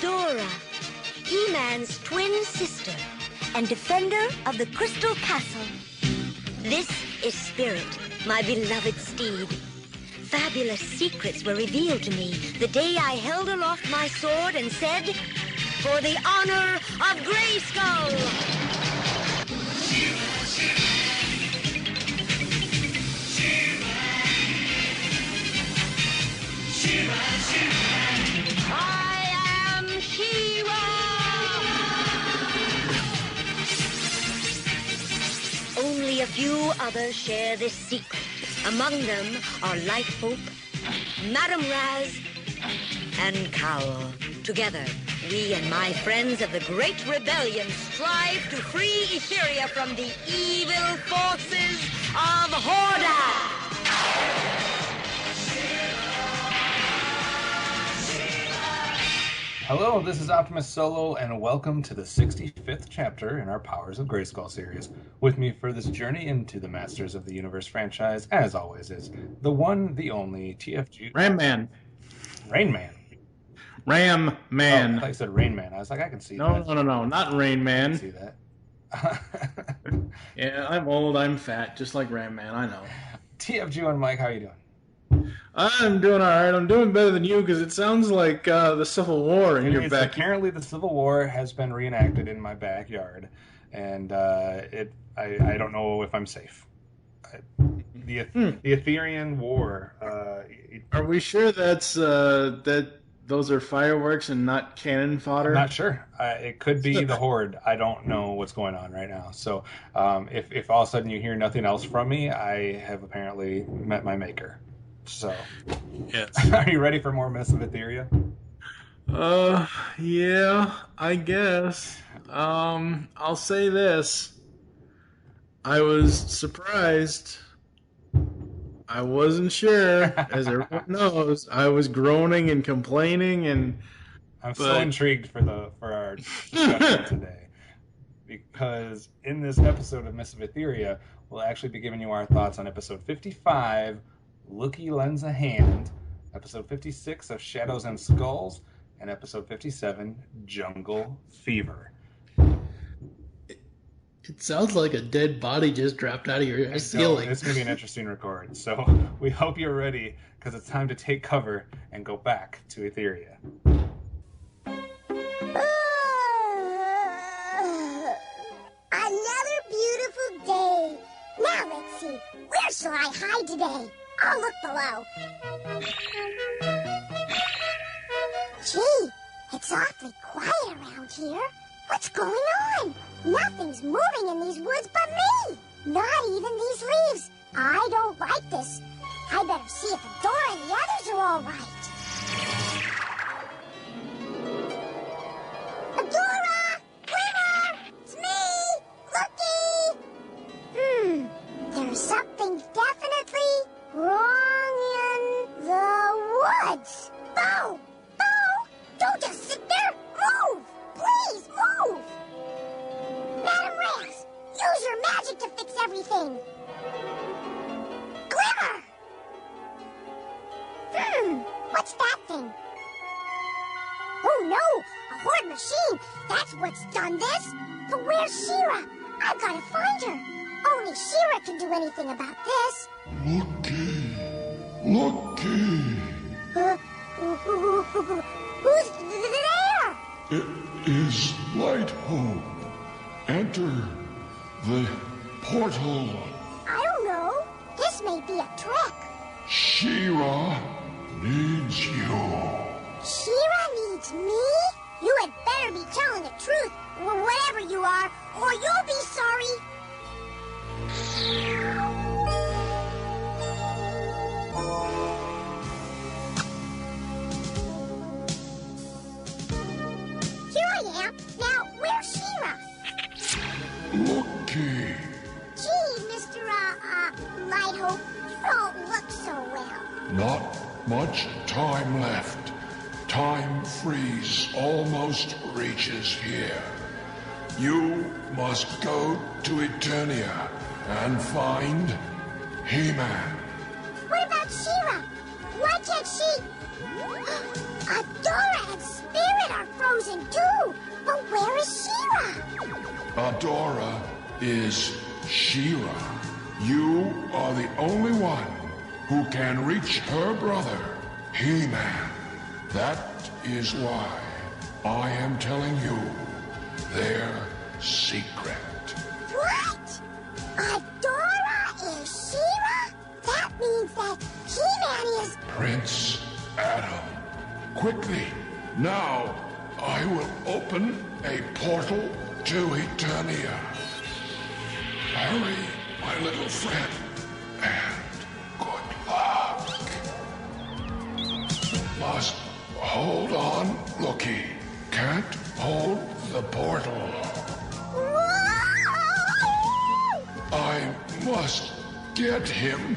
Adora, He-Man's twin sister and defender of the Crystal Castle. This is Spirit, my beloved steed. Fabulous secrets were revealed to me the day I held aloft my sword and said, "For the honor of Grayskull!" I am She-Ra! Only a few others share this secret. Among them are Light Hope, Madame Raz, and Cowl. Together, we and my friends of the Great Rebellion strive to free Etheria from the evil forces of Horda! Hello, this is OptimusSolo, and welcome to the 65th chapter in our Powers of Grayskull series. With me for this journey into the Masters of the Universe franchise, as always, is the one, the only, TFG... Ram Man. Rain Man. Ram Man. Oh, I thought you said Rain Man. I was like, I can see that. No, not Rain Man. I can see that. Yeah, I'm old, I'm fat, just like Ram Man, I know. TFG1Mike, how are you doing? I'm doing all right. I'm doing better than you because it sounds like the Civil War in your backyard. Apparently, the Civil War has been reenacted in my backyard, and I don't know if I'm safe. The Etherian War. Are we sure that those are fireworks and not cannon fodder? I'm not sure. It could be the Horde. I don't know what's going on right now. So, if all of a sudden you hear nothing else from me, I have apparently met my maker. So, yes. Are you ready for more Myths of Etheria? Yeah, I guess. I'll say this. I was surprised. I wasn't sure, as everyone knows. I was groaning and complaining, and I'm so intrigued for our discussion today, because in this episode of Myths of Etheria, we'll actually be giving you our thoughts on episode 55. Loo-Kee Lends a Hand, episode 56 of Shadows and Skulls, and episode 57, Jungle Fever. It sounds like a dead body just dropped out of your ceiling. It's going to be an interesting record, so we hope you're ready, because it's time to take cover and go back to Etheria. Another beautiful day. Now let's see, where shall I hide today? I'll look below. Gee, it's awfully quiet around here. What's going on? Nothing's moving in these woods but me. Not even these leaves. I don't like this. I better see if Adora and the others are all right. Adora! Glimmer! It's me! Loo-Kee! There's something definitely wrong in the woods. Bo! Bo! Don't just sit there! Move! Please, move! Madame Raz, use your magic to fix everything. Glimmer! What's that thing? Oh no! A Horde machine! That's what's done this! But where's She-Ra? I've got to find her. Only She-Ra can do anything about this. Loo-Kee! Loo-Kee! Who's there? It is Light Hope. Enter the portal. I don't know. This may be a trick. She-Ra needs you. She-Ra needs me? You had better be telling the truth, whatever you are, or you'll be sorry. Here I am. Now, where's She-Ra? Loo-Kee. Gee, Mr. Light Hope, you don't look so well. Not much time left. Time freeze almost reaches here. You must go to Eternia and find He-Man. What about She-Ra? Why can't she... Adora and Spirit are frozen frozen too. But where is She-Ra? Adora is She-Ra. You are the only one who can reach her brother, He-Man. That is why I am telling you their secret. What? Adora is She-Ra? That means that He-Man is... Prince Adam. Quickly, now I will open a portal to Eternia. Hurry, my little friend, and good luck. Must hold on, Loo-Kee. Can't hold the portal. I must get him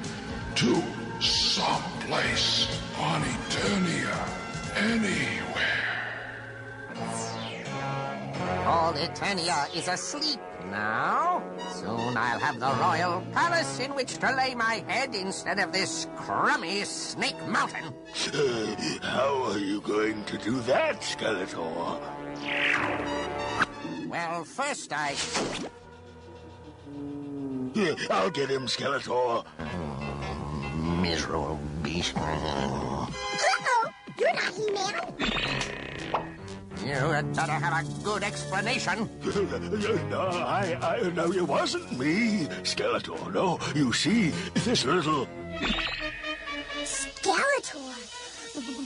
to someplace on Eternia, anywhere. All Eternia is asleep now. Soon I'll have the royal palace in which to lay my head instead of this crummy Snake Mountain. How are you going to do that, Skeletor? Well, first I'll get him, Skeletor. Miserable beast. Uh-oh! You're not He-Man! You had better have a good explanation. No, it wasn't me, Skeletor. No, you see, this little... Skeletor!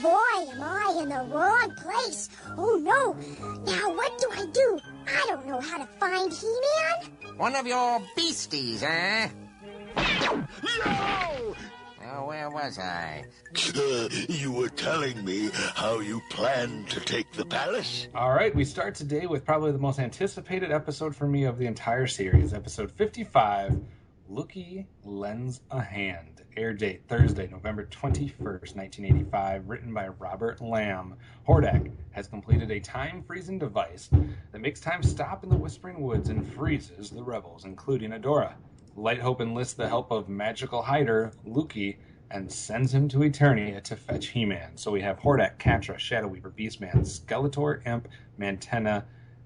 Boy, am I in the wrong place. Oh, no. Now, what do I do? I don't know how to find He-Man. One of your beasties, eh? No! Oh, where was I? You were telling me how you planned to take the palace? All right, we start today with probably the most anticipated episode for me of the entire series, episode 55, Loo-Kee Lends a Hand. Air date Thursday, November 21st, 1985, written by Robert Lamb. Hordak has completed a time-freezing device that makes time stop in the Whispering Woods and freezes the rebels, including Adora. Light Hope enlists the help of magical hider, Loo-Kee, and sends him to Eternia to fetch He-Man. So we have Hordak, Catra, Shadow Weaver, Beastman, Skeletor, Imp, Mantenna,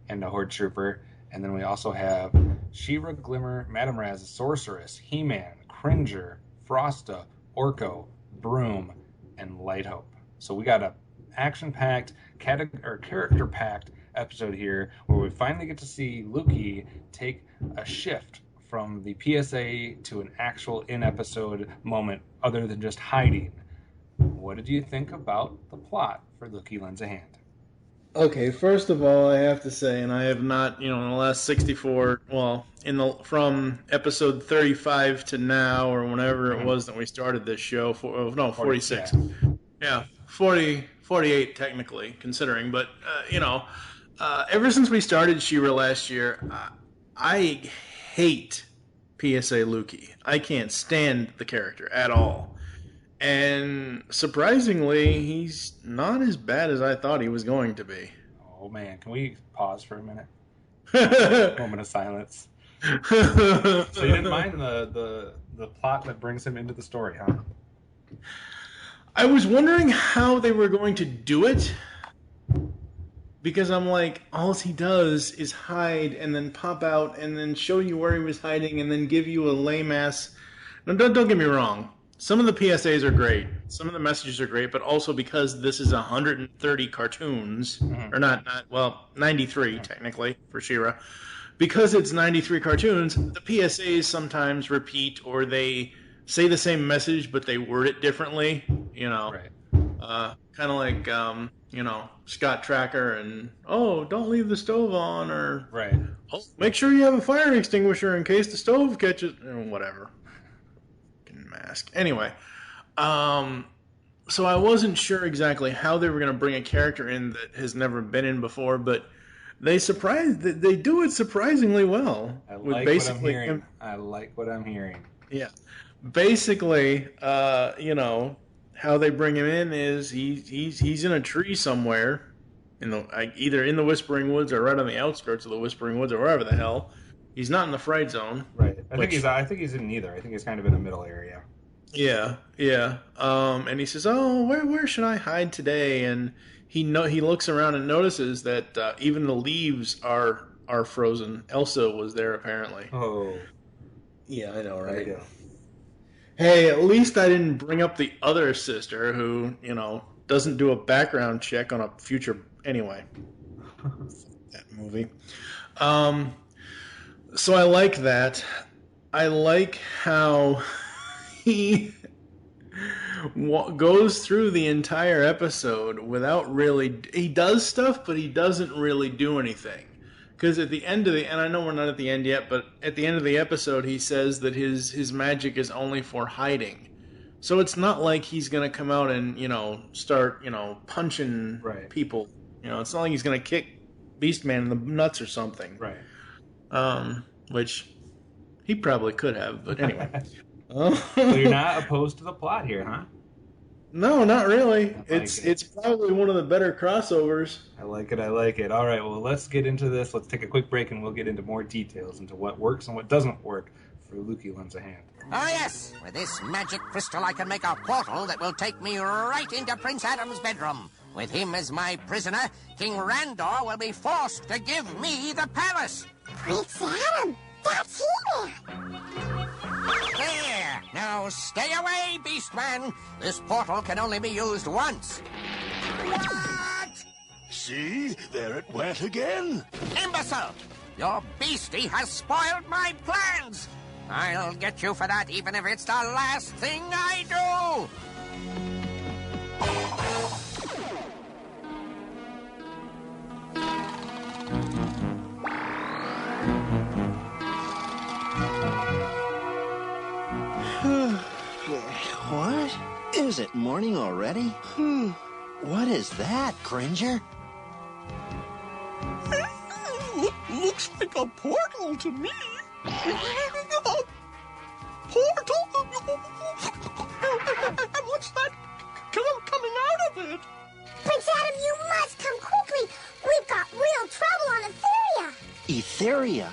and a Horde Trooper. And then we also have She-Ra, Glimmer, Madame Raz, Sorceress, He-Man, Cringer, Frosta, Orko, Broom, and Light Hope. So we got a action-packed, character-packed episode here where we finally get to see Loo-Kee take a shift from the PSA to an actual in-episode moment other than just hiding. What did you think about the plot for Loo-Kee Lends a Hand? Okay, first of all, I have to say, and I have not, in the last 64, from episode 35 to now, or whenever it was that we started this show, 46. Yeah, 48 technically, considering, but, ever since we started She-Ra last year, I hate PSA Loo-Kee. I can't stand the character at all. And surprisingly, he's not as bad as I thought he was going to be. Oh man, can we pause for a minute? Moment of silence. So you didn't mind the plot that brings him into the story, huh? I was wondering how they were going to do it. Because I'm like, all he does is hide and then pop out and then show you where he was hiding and then give you a lame-ass... Now, don't get me wrong. Some of the PSAs are great. Some of the messages are great, but also because this is 130 cartoons, or not 93 technically for She-Ra. Because it's 93 cartoons, the PSAs sometimes repeat or they say the same message, but they word it differently, Right. Kind of like, Scott Tracker and, don't leave the stove on, or, Right. Oh, make sure you have a fire extinguisher in case the stove catches, or whatever. Mask. Anyway, so I wasn't sure exactly how they were going to bring a character in that has never been in before, but they do it surprisingly well. I like what I'm hearing. I like what I'm hearing. Yeah. Basically, how they bring him in is he's in a tree somewhere, either in the Whispering Woods or right on the outskirts of the Whispering Woods or wherever the hell. He's not in the fright zone. Right. I think he's in neither. I think he's kind of in the middle area. Yeah. And he says, "Oh, where should I hide today?" And he looks around and notices that even the leaves are frozen. Elsa was there apparently. Oh. Yeah, I know, right? There you go. Hey, at least I didn't bring up the other sister who, doesn't do a background check on a future... Anyway. That movie. So I like that. I like how he goes through the entire episode without really... He does stuff, but he doesn't really do anything. Because at the end of and I know we're not at the end yet, but at the end of the episode, he says that his magic is only for hiding. So it's not like he's going to come out and, start, punching people. It's not like he's going to kick Beastman in the nuts or something. Right. Which he probably could have, but anyway. So you're not opposed to the plot here, huh? No, not really. It's probably one of the better crossovers. I like it. All right, well, let's get into this. Let's take a quick break, and we'll get into more details into what works and what doesn't work for Loo-Kee Lends a Hand. Oh, yes. With this magic crystal, I can make a portal that will take me right into Prince Adam's bedroom. With him as my prisoner, King Randor will be forced to give me the palace. Prince Adam, that's He-Man. There! Now stay away, Beastman! This portal can only be used once. What? See? There it went again. Imbecile! Your beastie has spoiled my plans! I'll get you for that, even if it's the last thing I do! What? Is it morning already? What is that, Cringer? Looks like a portal to me. Portal? And what's that coming out of it? Prince Adam, you must come quickly. We've got real trouble on Etheria. Etheria?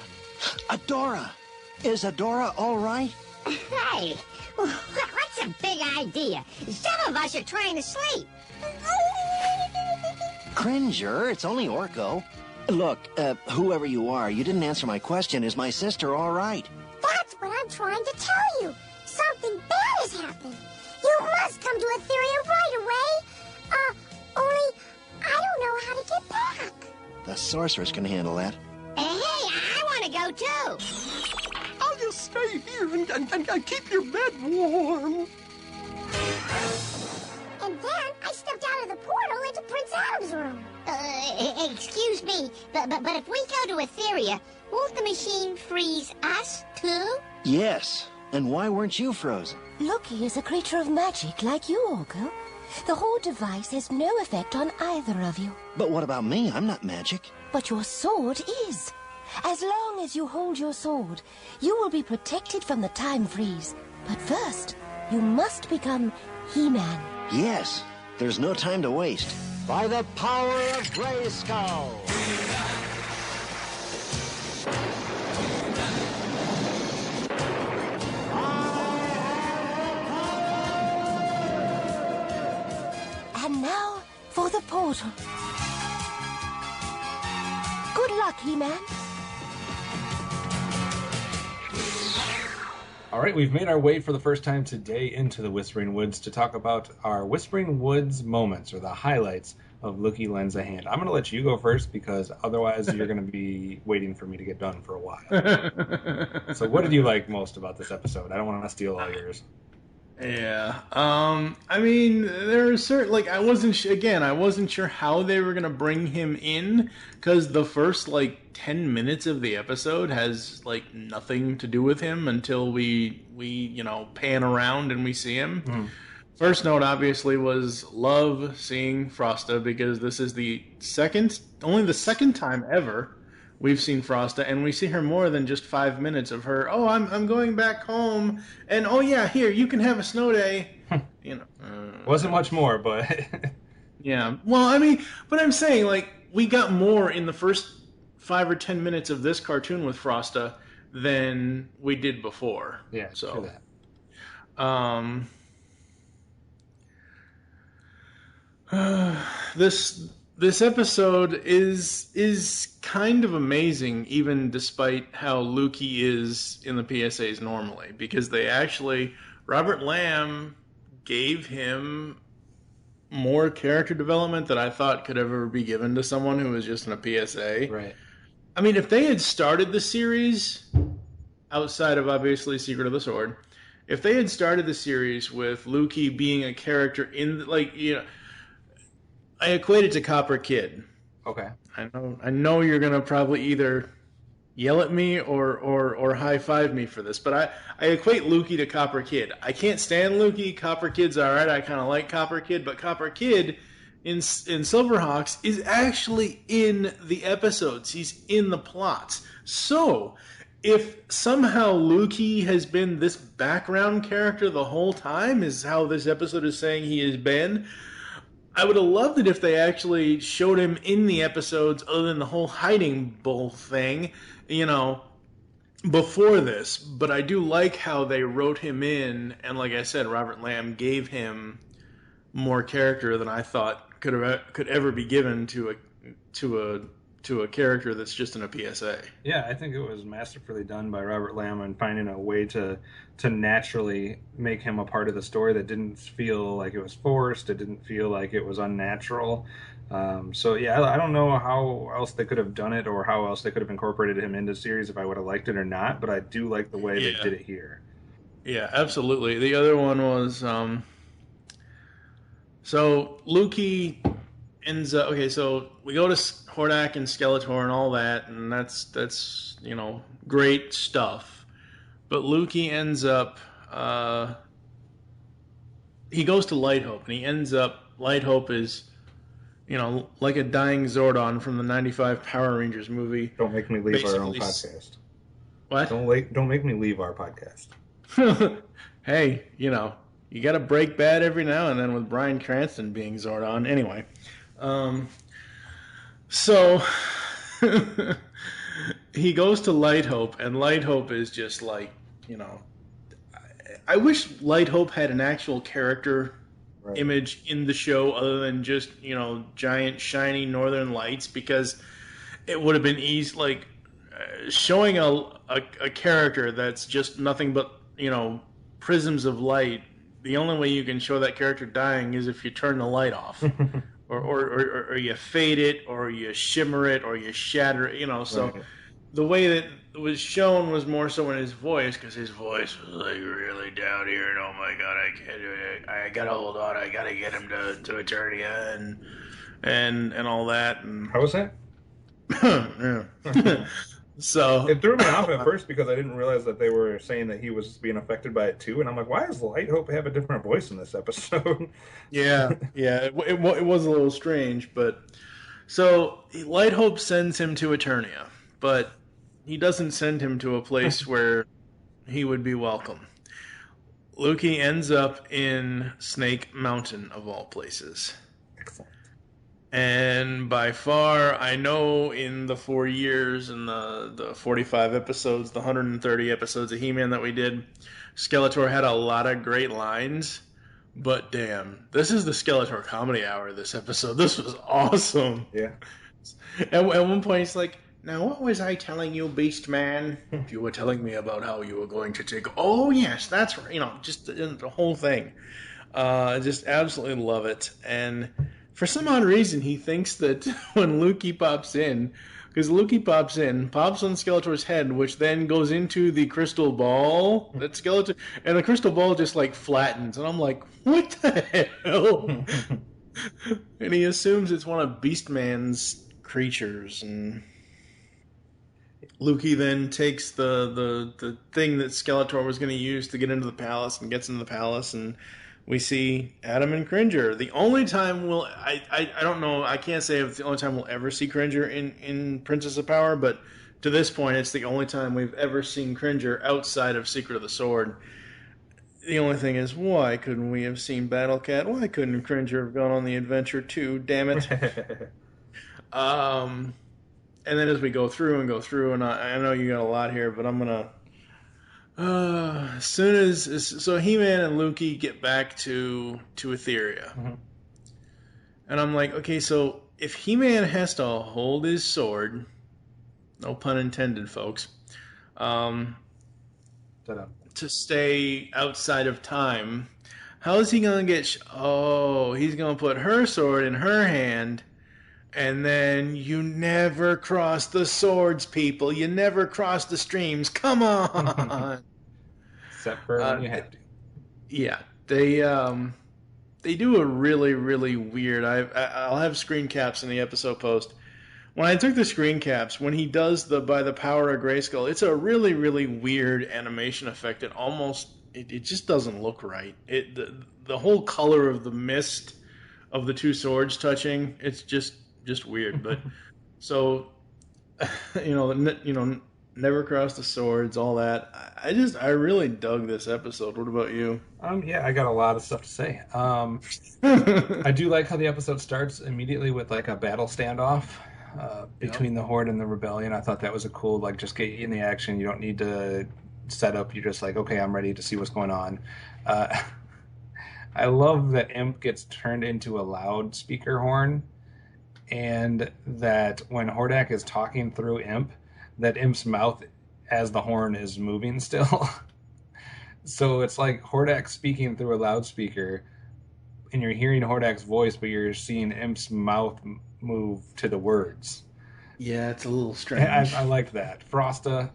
Adora. Is Adora all right? Hey, what's a big idea? Some of us are trying to sleep. Cringer, it's only Orko. Look, whoever you are, you didn't answer my question. Is my sister all right? That's what I'm trying to tell you. Something bad has happened. You must come to Etheria right away. Only I don't know how to get back. The sorceress can handle that. Hey, I want to go too. I'll just stay here and keep your bed warm. And then I stepped out of the portal into Prince Adam's room. Excuse me, but if we go to Etheria, won't the machine freeze us too? Yes. And why weren't you frozen? Loo-Kee is a creature of magic like you, Orko. The whole device has no effect on either of you. But what about me? I'm not magic. But your sword is. As long as you hold your sword, you will be protected from the time freeze. But first, you must become He-Man. Yes. There's no time to waste. By the power of GRAYSKULL! And now for the portal. Good luck, He-Man. All right, we've made our way for the first time today into the Whispering Woods to talk about our Whispering Woods moments, or the highlights of Loo-Kee Lends a Hand. I'm going to let you go first, because otherwise you're going to be waiting for me to get done for a while. So what did you like most about this episode? I don't want to steal all yours. Yeah. I mean, there are certain, I wasn't sure how they were going to bring him in, because the first, 10 minutes of the episode has, nothing to do with him until we pan around and we see him. Mm. First note, obviously, was love seeing Frosta, because this is only the second time ever we've seen Frosta, and we see her more than just 5 minutes of her, oh, I'm going back home, and oh yeah, here, you can have a snow day. Wasn't much more, but... Yeah, well, I mean, but I'm saying, we got more in the first 5 or 10 minutes of this cartoon with Frosta than we did before. Yeah, so true that. This episode is kind of amazing, even despite how Loo-Kee is in the PSAs normally, because Robert Lamb gave him more character development that I thought could ever be given to someone who was just in a PSA. Right. I mean, if they had started the series outside of obviously Secret of the Sword, if they had started the series with Loo-Kee being a character in, I equate it to Copper Kid. Okay. I know you're gonna probably either yell at me or high five me for this, but I equate Loo-Kee to Copper Kid. I can't stand Loo-Kee. Copper Kid's alright. I kind of like Copper Kid, but Copper Kid in Silverhawks is actually in the episodes. He's in the plots. So if somehow Loo-Kee has been this background character the whole time, is how this episode is saying he has been, I would have loved it if they actually showed him in the episodes, other than the whole hiding bull thing, before this. But I do like how they wrote him in, and like I said, Robert Lamb gave him more character than I thought could ever be given to a character that's just in a PSA. Yeah, I think it was masterfully done by Robert Lamb and finding a way to naturally make him a part of the story that didn't feel like it was forced. It didn't feel like it was unnatural. So yeah, I don't know how else they could have done it or how else they could have incorporated him into the series if I would have liked it or not, but I do like the way they did it here. Yeah, absolutely. The other one was, so Loo-Kee ends up, okay, so we go to Hordak and Skeletor and all that, and that's great stuff. But Loo-Kee ends up, he goes to Light Hope, and he ends up, Light Hope is, like a dying Zordon from the 95 Power Rangers movie. Don't make me leave our own podcast. What? Don't make me leave our podcast. Hey, you got to break bad every now and then with Bryan Cranston being Zordon. Anyway, so he goes to Light Hope, and Light Hope is just like, I wish Light Hope had an actual character image in the show other than just, giant shiny northern lights, because it would have been easy, like showing a character that's just nothing but, prisms of light. The only way you can show that character dying is if you turn the light off. or you fade it, or you shimmer it, or you shatter it, so the way that it was shown was more so in his voice, because his voice was like really down here, and oh my god, I can't do it, I gotta hold on, I gotta get him to Eternia, and all that. And how was that? Yeah. So it threw me off at first because I didn't realize that they were saying that he was being affected by it too, and I'm like, why does Light Hope have a different voice in this episode? Yeah, it was a little strange, but so Light Hope sends him to Eternia, but he doesn't send him to a place where he would be welcome. Loo-Kee ends up in Snake Mountain, of all places. Excellent. And by far, I know in the 4 years and the 45 episodes, the 130 episodes of He-Man that we did, Skeletor had a lot of great lines. But damn, this is the Skeletor Comedy Hour, this episode. This was awesome. Yeah. At one point, he's like, now what was I telling you, Beast Man? You were telling me about how you were going to take... Oh, yes, that's right. Just the whole thing. Just absolutely love it. And for some odd reason, he thinks that when Loo-Kee pops in, because Loo-Kee pops on Skeletor's head, which then goes into the crystal ball that Skeletor, and the crystal ball just like flattens, and I'm like, what the hell? And he assumes it's one of Beastman's creatures, and Loo-Kee then takes the thing that Skeletor was going to use to get into the palace, and gets into the palace, and we see Adam and Cringer. The only time I don't know, I can't say if it's the only time we'll ever see Cringer in Princess of Power, but to this point, it's the only time we've ever seen Cringer outside of Secret of the Sword. The only thing is, why couldn't we have seen Battle Cat? Why couldn't Cringer have gone on the adventure too? Damn it. And then as we go through, and I know you got a lot here, but I'm going to... as soon as... So He-Man and Loo-Kee get back to Etheria. Mm-hmm. And I'm like, okay, so if He-Man has to hold his sword, no pun intended, folks, to stay outside of time, how is he going to get... he's going to put her sword in her hand, and then you never cross the swords, people. You never cross the streams. Come on! Except for when you have to. Yeah, they do a really, really weird... I'll have screen caps in the episode post. When I took the screen caps, when he does the by the power of Grayskull, it's a really, really weird animation effect. It just doesn't look right. The whole color of the mist of the two swords touching, it's just weird. But so never cross the swords, all that. I really dug this episode. What about you? Yeah, I got a lot of stuff to say. I do like how the episode starts immediately with like a battle standoff between the Horde and the Rebellion. I thought that was a cool, like, just get you in the action. You don't need to set up. You're just like, okay, I'm ready to see what's going on. I love that Imp gets turned into a loudspeaker horn, and that when Hordak is talking through Imp, that Imp's mouth as the horn is moving still. So it's like Hordak speaking through a loudspeaker, and you're hearing Hordak's voice, but you're seeing Imp's mouth move to the words. Yeah, it's a little strange. I liked that. Frosta,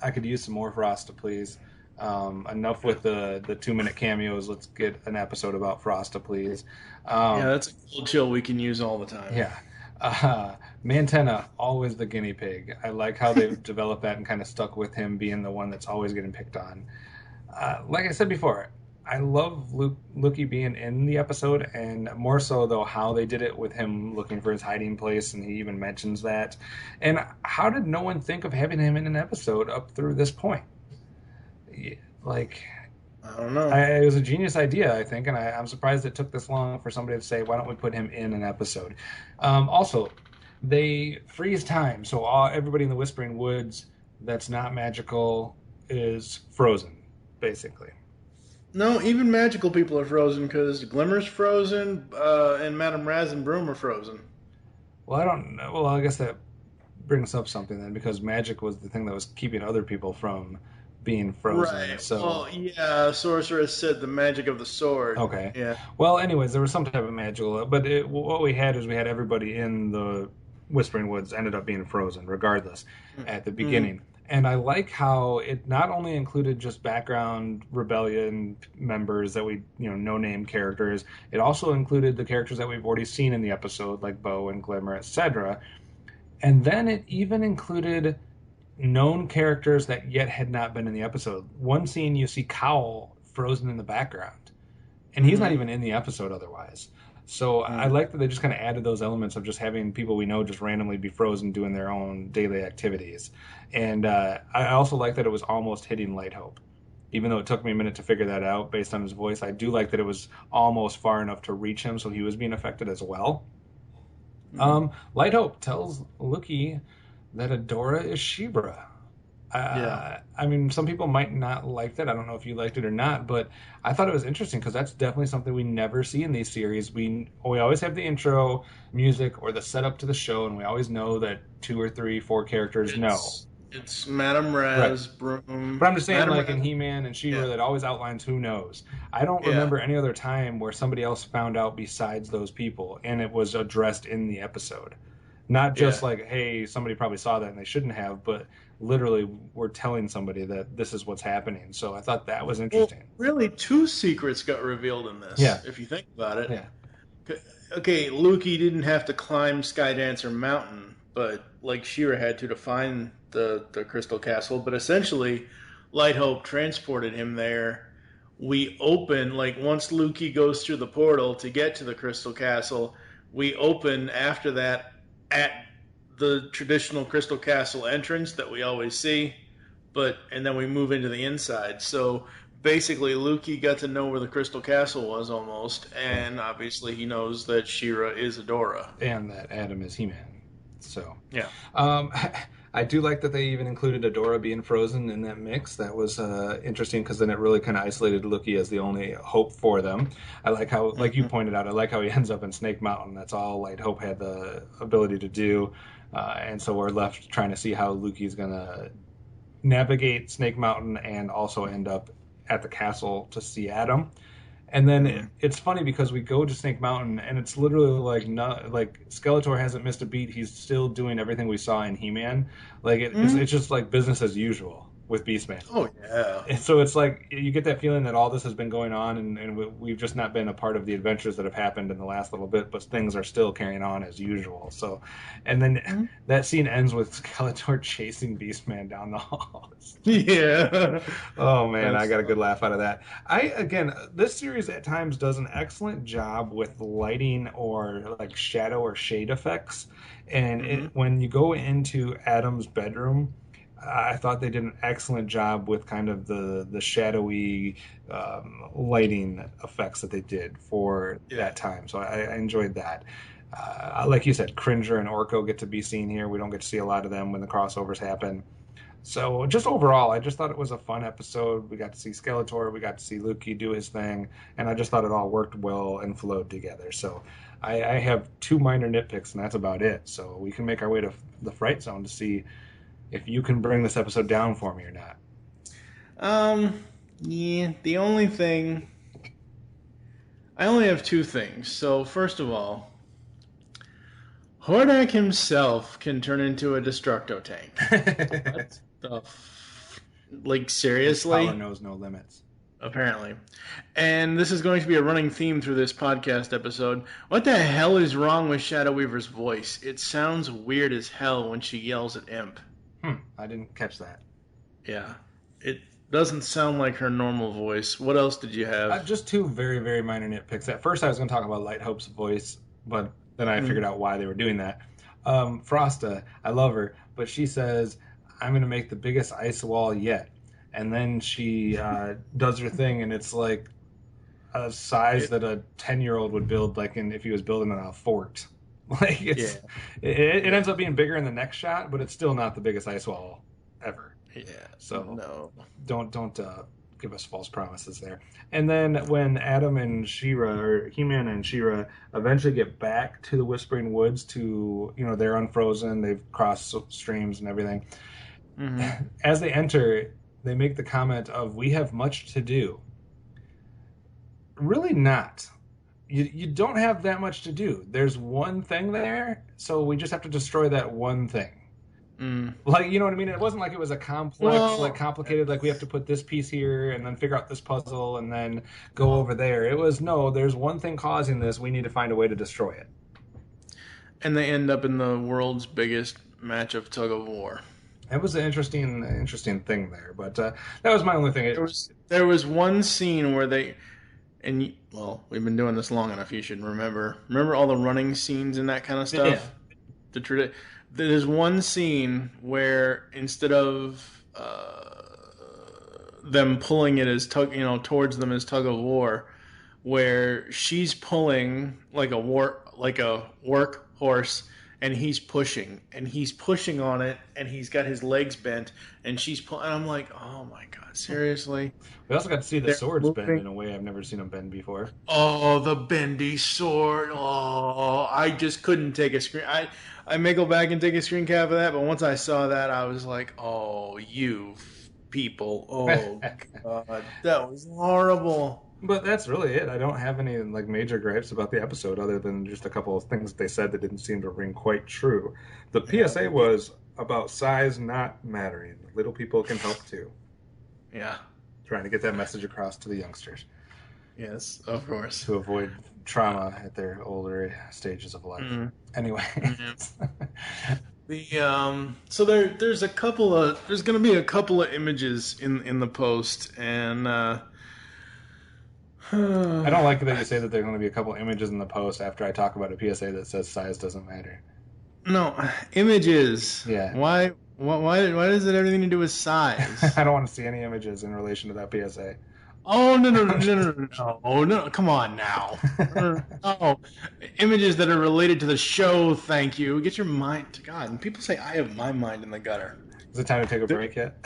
I could use some more Frosta, please. Enough with the 2-minute cameos. Let's get an episode about Frosta, please. That's a cool chill we can use all the time. Yeah. Mantenna, always the guinea pig. I like how they've developed that and kind of stuck with him being the one that's always getting picked on. Like I said before, I love Loo-Kee being in the episode, and more so, though, how they did it with him looking for his hiding place, and he even mentions that. And how did no one think of having him in an episode up through this point? Like, I don't know. It was a genius idea, I think, and I'm surprised it took this long for somebody to say, why don't we put him in an episode? Also, they freeze time, so everybody in the Whispering Woods that's not magical is frozen, basically. No, even magical people are frozen, because Glimmer's frozen, and Madame Raz and Broom are frozen. Well, I don't know. Well, I guess that brings up something then, because magic was the thing that was keeping other people from being frozen. Right. So, well, yeah, Sorceress said the magic of the sword. Okay. Yeah. Well, anyways, there was some type of magical, but what we had is we had everybody in the Whispering Woods ended up being frozen, regardless, at the beginning. And I like how it not only included just background Rebellion members that we, no-name characters, it also included the characters that we've already seen in the episode, like Bo and Glimmer, etc. And then it even included known characters that yet had not been in the episode. One scene, you see Cowl frozen in the background, and he's not even in the episode otherwise. So I like that they just kind of added those elements of just having people we know just randomly be frozen doing their own daily activities. And I also like that it was almost hitting Light Hope. Even though it took me a minute to figure that out based on his voice, I do like that it was almost far enough to reach him, so he was being affected as well. Light Hope tells Loo-Kee that Adora is She-Ra. I mean, some people might not like that. I don't know if you liked it or not, but I thought it was interesting because that's definitely something we never see in these series. We always have the intro music or the setup to the show, and we always know that 2 or 3, 4 characters know. It's Madame Raz, Broom. But I'm just saying, like in He-Man and She-Ra, that always outlines who knows. I don't remember any other time where somebody else found out besides those people, and it was addressed in the episode. Not just like, hey, somebody probably saw that and they shouldn't have, but literally we're telling somebody that this is what's happening. So I thought that was interesting. Well, really, 2 secrets got revealed in this, if you think about it. Yeah. Okay, Loo-Kee didn't have to climb Skydancer Mountain, but like She-Ra had to find the Crystal Castle. But essentially, Light Hope transported him there. We open, like once Loo-Kee goes through the portal to get to the Crystal Castle, we open after that at the traditional Crystal Castle entrance that we always see, and then we move into the inside. So basically, Loo-Kee got to know where the Crystal Castle was almost, and obviously he knows that She-Ra is Adora. And that Adam is He-Man. So, yeah. I do like that they even included Adora being frozen in that mix. That was interesting because then it really kind of isolated Loo-Kee as the only hope for them. I like how, like you pointed out, I like how he ends up in Snake Mountain. That's all Light Hope had the ability to do. And so we're left trying to see how Loo-Kee's going to navigate Snake Mountain and also end up at the castle to see Adam. And then it's funny because we go to Snake Mountain and it's literally like Skeletor hasn't missed a beat. He's still doing everything we saw in He-Man. Like it's just like business as usual with Beastman. Oh yeah. And so it's like you get that feeling that all this has been going on and we've just not been a part of the adventures that have happened in the last little bit, but things are still carrying on as usual. So, and then that scene ends with Skeletor chasing Beastman down the halls. Yeah. Oh man, I got a good laugh out of that. This series at times does an excellent job with lighting or like shadow or shade effects. And when you go into Adam's bedroom, I thought they did an excellent job with kind of the shadowy lighting effects that they did for that time. So I enjoyed that. Like you said, Cringer and Orko get to be seen here. We don't get to see a lot of them when the crossovers happen. So just overall, I just thought it was a fun episode. We got to see Skeletor. We got to see Loo-Kee do his thing. And I just thought it all worked well and flowed together. So I have 2 minor nitpicks, and that's about it. So we can make our way to the Fright Zone to see if you can bring this episode down for me or not. Yeah, the only thing... I only have 2 things. So, first of all, Hordak himself can turn into a Destructo tank. What the... Like, seriously? His power knows no limits. Apparently. And this is going to be a running theme through this podcast episode. What the hell is wrong with Shadow Weaver's voice? It sounds weird as hell when she yells at Imp. I didn't catch that. Yeah. It doesn't sound like her normal voice. What else did you have? Just 2 very, very minor nitpicks. At first I was going to talk about Light Hope's voice, but then I figured out why they were doing that. Frosta, I love her, but she says, I'm going to make the biggest ice wall yet. And then she does her thing, and it's like a size that a 10-year-old would build, like if he was building a fort. Like it ends up being bigger in the next shot, but it's still not the biggest ice wall ever. Yeah. So no, don't give us false promises there. And then when Adam and She-Ra, or He-Man and She-Ra, eventually get back to the Whispering Woods, to they're unfrozen, they've crossed streams and everything. As they enter, they make the comment of, "We have much to do." Really not. You don't have that much to do. There's one thing there, so we just have to destroy that one thing. Like, you know what I mean? It wasn't like it was a complex, complicated, like we have to put this piece here and then figure out this puzzle and then go over there. It was, no, there's one thing causing this. We need to find a way to destroy it. And they end up in the world's biggest match of tug of war. It was an interesting thing there, but that was my only thing. There was one scene where they... And, well, we've been doing this long enough, you should remember. Remember all the running scenes and that kind of stuff? Yeah. There's one scene where instead of them pulling it as towards them as tug of war, where she's pulling like a work horse, and he's pushing on it, and he's got his legs bent, and she's pulling. And I'm like, oh my god, seriously? We also got to see the swords bend in a way I've never seen them bend before. Oh, the bendy sword! Oh, I just couldn't take a screen. I may go back and take a screen cap of that, but once I saw that, I was like, oh, you people! Oh god, that was horrible. But that's really it. I don't have any major gripes about the episode other than just a couple of things they said that didn't seem to ring quite true. The PSA was about size not mattering. Little people can help too. Yeah. Trying to get that message across to the youngsters. Yes, of course. To avoid trauma at their older stages of life. Anyway. So there's going to be a couple of images in the post, and I don't like that you say that there are going to be a couple images in the post after I talk about a PSA that says size doesn't matter. No, images. Yeah. Why does it have everything to do with size? I don't want to see any images in relation to that PSA. Oh, no. Oh, no. Come on now. Oh, images that are related to the show, thank you. Get your mind to God. And people say I have my mind in the gutter. Is it time to take a break yet?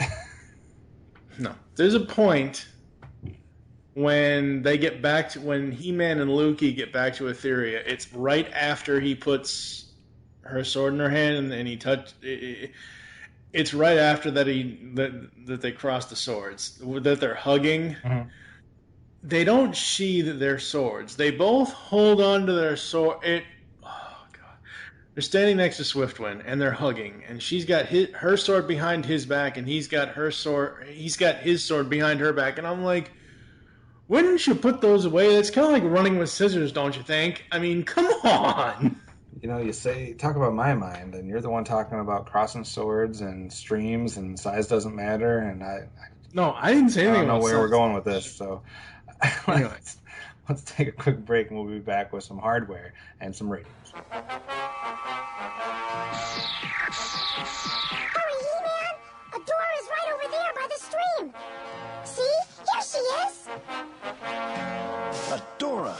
No. There's a point when they get back to, when He-Man and Loo-Kee get back to Etheria. It's right after he puts her sword in her hand and he it's right after that that they cross the swords, that they're hugging. Mm-hmm. They don't sheathe their swords. They both hold on to their sword. Oh God! They're standing next to Swiftwind and they're hugging, and she's got her sword behind his back, and he's got her sword. He's got his sword behind her back, and I'm like, wouldn't you put those away? It's kind of like running with scissors, don't you think? I mean, come on. You know, you talk about my mind, and you're the one talking about crossing swords and streams and size doesn't matter, and No, I didn't say anything. I don't know about where size. we're going with this, so let's take a quick break, and we'll be back with some hardware and some ratings. Hurry, He-Man! Adora's right over there by the stream. See? Here she is. Adora!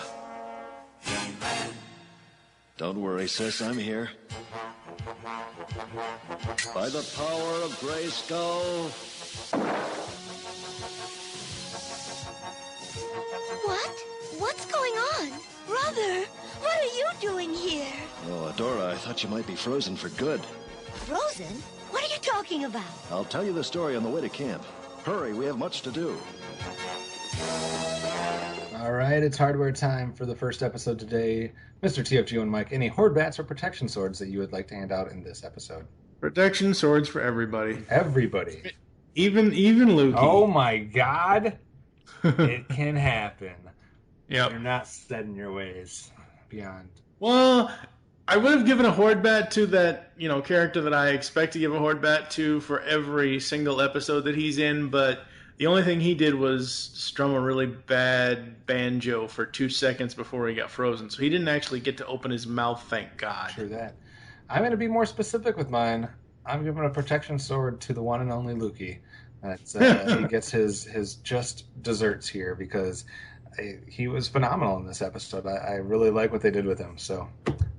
Don't worry, sis, I'm here. By the power of Grayskull. What? What's going on? Brother, what are you doing here? Oh, Adora, I thought you might be frozen for good. Frozen? What are you talking about? I'll tell you the story on the way to camp. Hurry, we have much to do. All right, it's hardware time for the first episode today. Mr. TFG1Mike, any horde bats or protection swords that you would like to hand out in this episode? Protection swords for everybody. Everybody. Even Loo-Kee. Oh my God. It can happen. Yep. You're not set in your ways beyond. Well, I would have given a horde bat to that, character that I expect to give a horde bat to for every single episode that he's in, but the only thing he did was strum a really bad banjo for 2 seconds before he got frozen. So he didn't actually get to open his mouth, thank God. True that. I'm going to be more specific with mine. I'm giving a protection sword to the one and only Loo-Kee. He gets his just desserts here because he was phenomenal in this episode. I really like what they did with him. So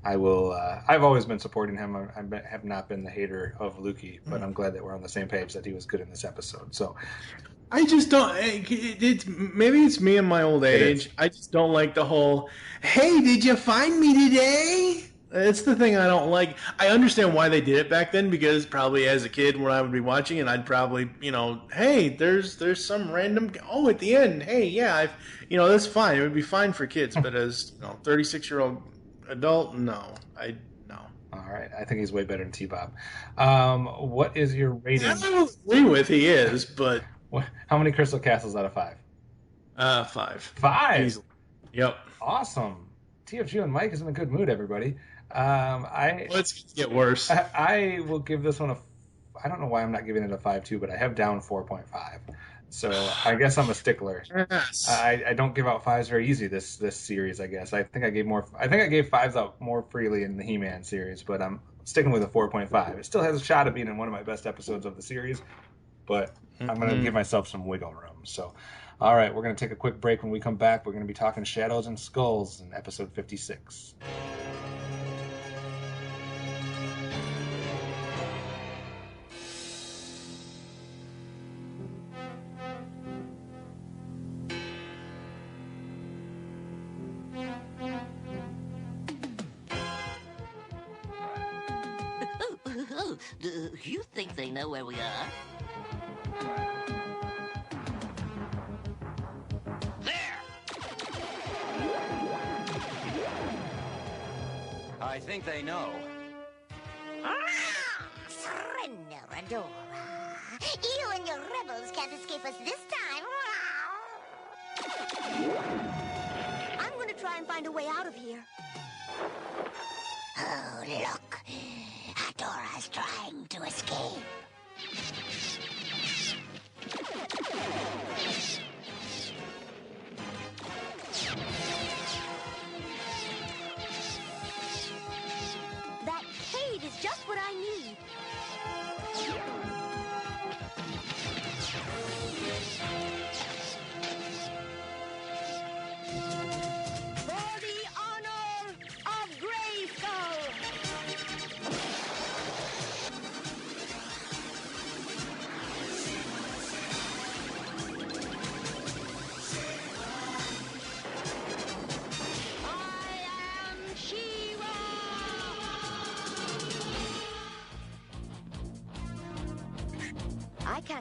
I will. I've always been supporting him. I have not been the hater of Loo-Kee, but I'm glad that we're on the same page that he was good in this episode. So I just don't. Maybe it's me and my old age. I just don't like the whole, hey, did you find me today? It's the thing I don't like. I understand why they did it back then, because probably as a kid when I would be watching it, I'd probably, hey, there's some random, at the end, hey, yeah, that's fine. It would be fine for kids, but as 36-year-old adult, no. All right, I think he's way better than T-Bob. What is your rating? I don't agree with he is, but how many Crystal Castles out of 5? 5. 5. Easily. Yep. Awesome. TFG1Mike is in a good mood, everybody. Let's get worse. I will give this one I don't know why I'm not giving it a 5.2, but I have down 4.5. So I guess I'm a stickler. Yes. I don't give out 5s very easy this series, I guess. I think I gave 5s out more freely in the He-Man series, but I'm sticking with a 4.5. It still has a shot at being in one of my best episodes of the series, but I'm going to give myself some wiggle room. So, all right, we're going to take a quick break. When we come back, we're going to be talking Shadows and Skulls in episode 56. Do you think they know where we are? I think they know. Surrender, Adora. You and your rebels can't escape us this time. I'm going to try and find a way out of here. Oh, look. Adora's trying to escape. That cave is just what I need.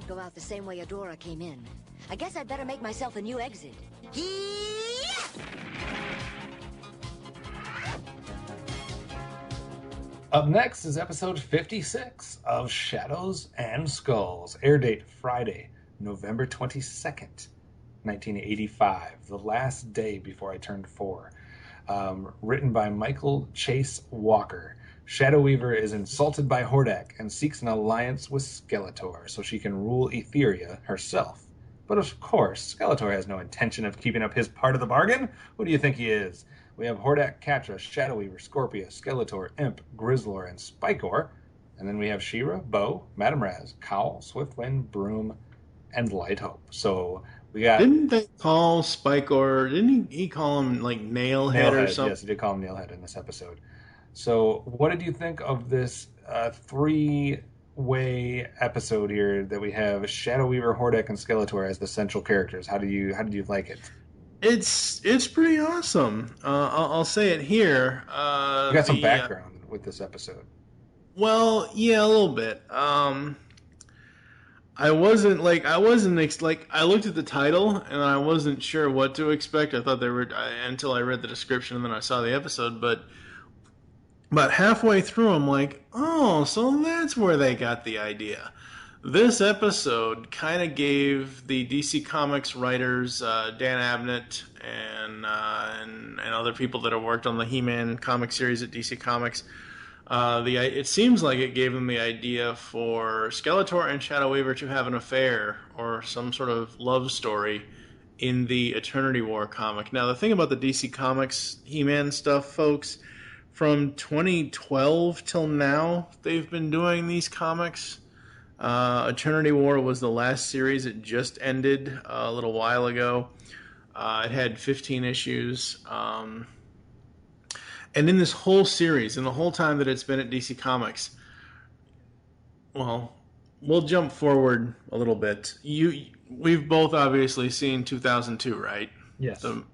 go out the same way Adora came in. I guess I'd better make myself a new exit. Up next is episode 56 of Shadows and Skulls. Air date Friday, November 22nd, 1985. The last day before I turned 4. Written by Michael Chase Walker. Shadow Weaver is insulted by Hordak and seeks an alliance with Skeletor so she can rule Etheria herself. But of course, Skeletor has no intention of keeping up his part of the bargain. Who do you think he is? We have Hordak, Catra, Shadow Weaver, Scorpia, Skeletor, Imp, Grizzlor, and Spikor. And then we have She-Ra, Bo, Madame Raz, Cowl, Swiftwind, Broom, and Light Hope. So we got... Didn't they call Spikor... Didn't he call him, like, Nailhead or something? Yes, he did call him Nailhead in this episode. So what did you think of this three-way episode here that we have Shadow Weaver, Hordak, and Skeletor as the central characters? How did you like it? It's pretty awesome. I'll say it here. You got some background with this episode. Well, yeah, a little bit. I looked at the title and I wasn't sure what to expect. I thought until I read the description and then I saw the episode. But about halfway through, I'm like, oh, so that's where they got the idea. This episode kind of gave the DC Comics writers, Dan Abnett and other people that have worked on the He-Man comic series at DC Comics, it seems like it gave them the idea for Skeletor and Shadow Weaver to have an affair or some sort of love story in the Eternity War comic. Now, the thing about the DC Comics He-Man stuff, folks, from 2012 till now, they've been doing these comics. Eternity War was the last series. It just ended a little while ago. It had 15 issues. And in this whole series, in the whole time that it's been at DC Comics, well, we'll jump forward a little bit. We've both obviously seen 2002, right? Yes. The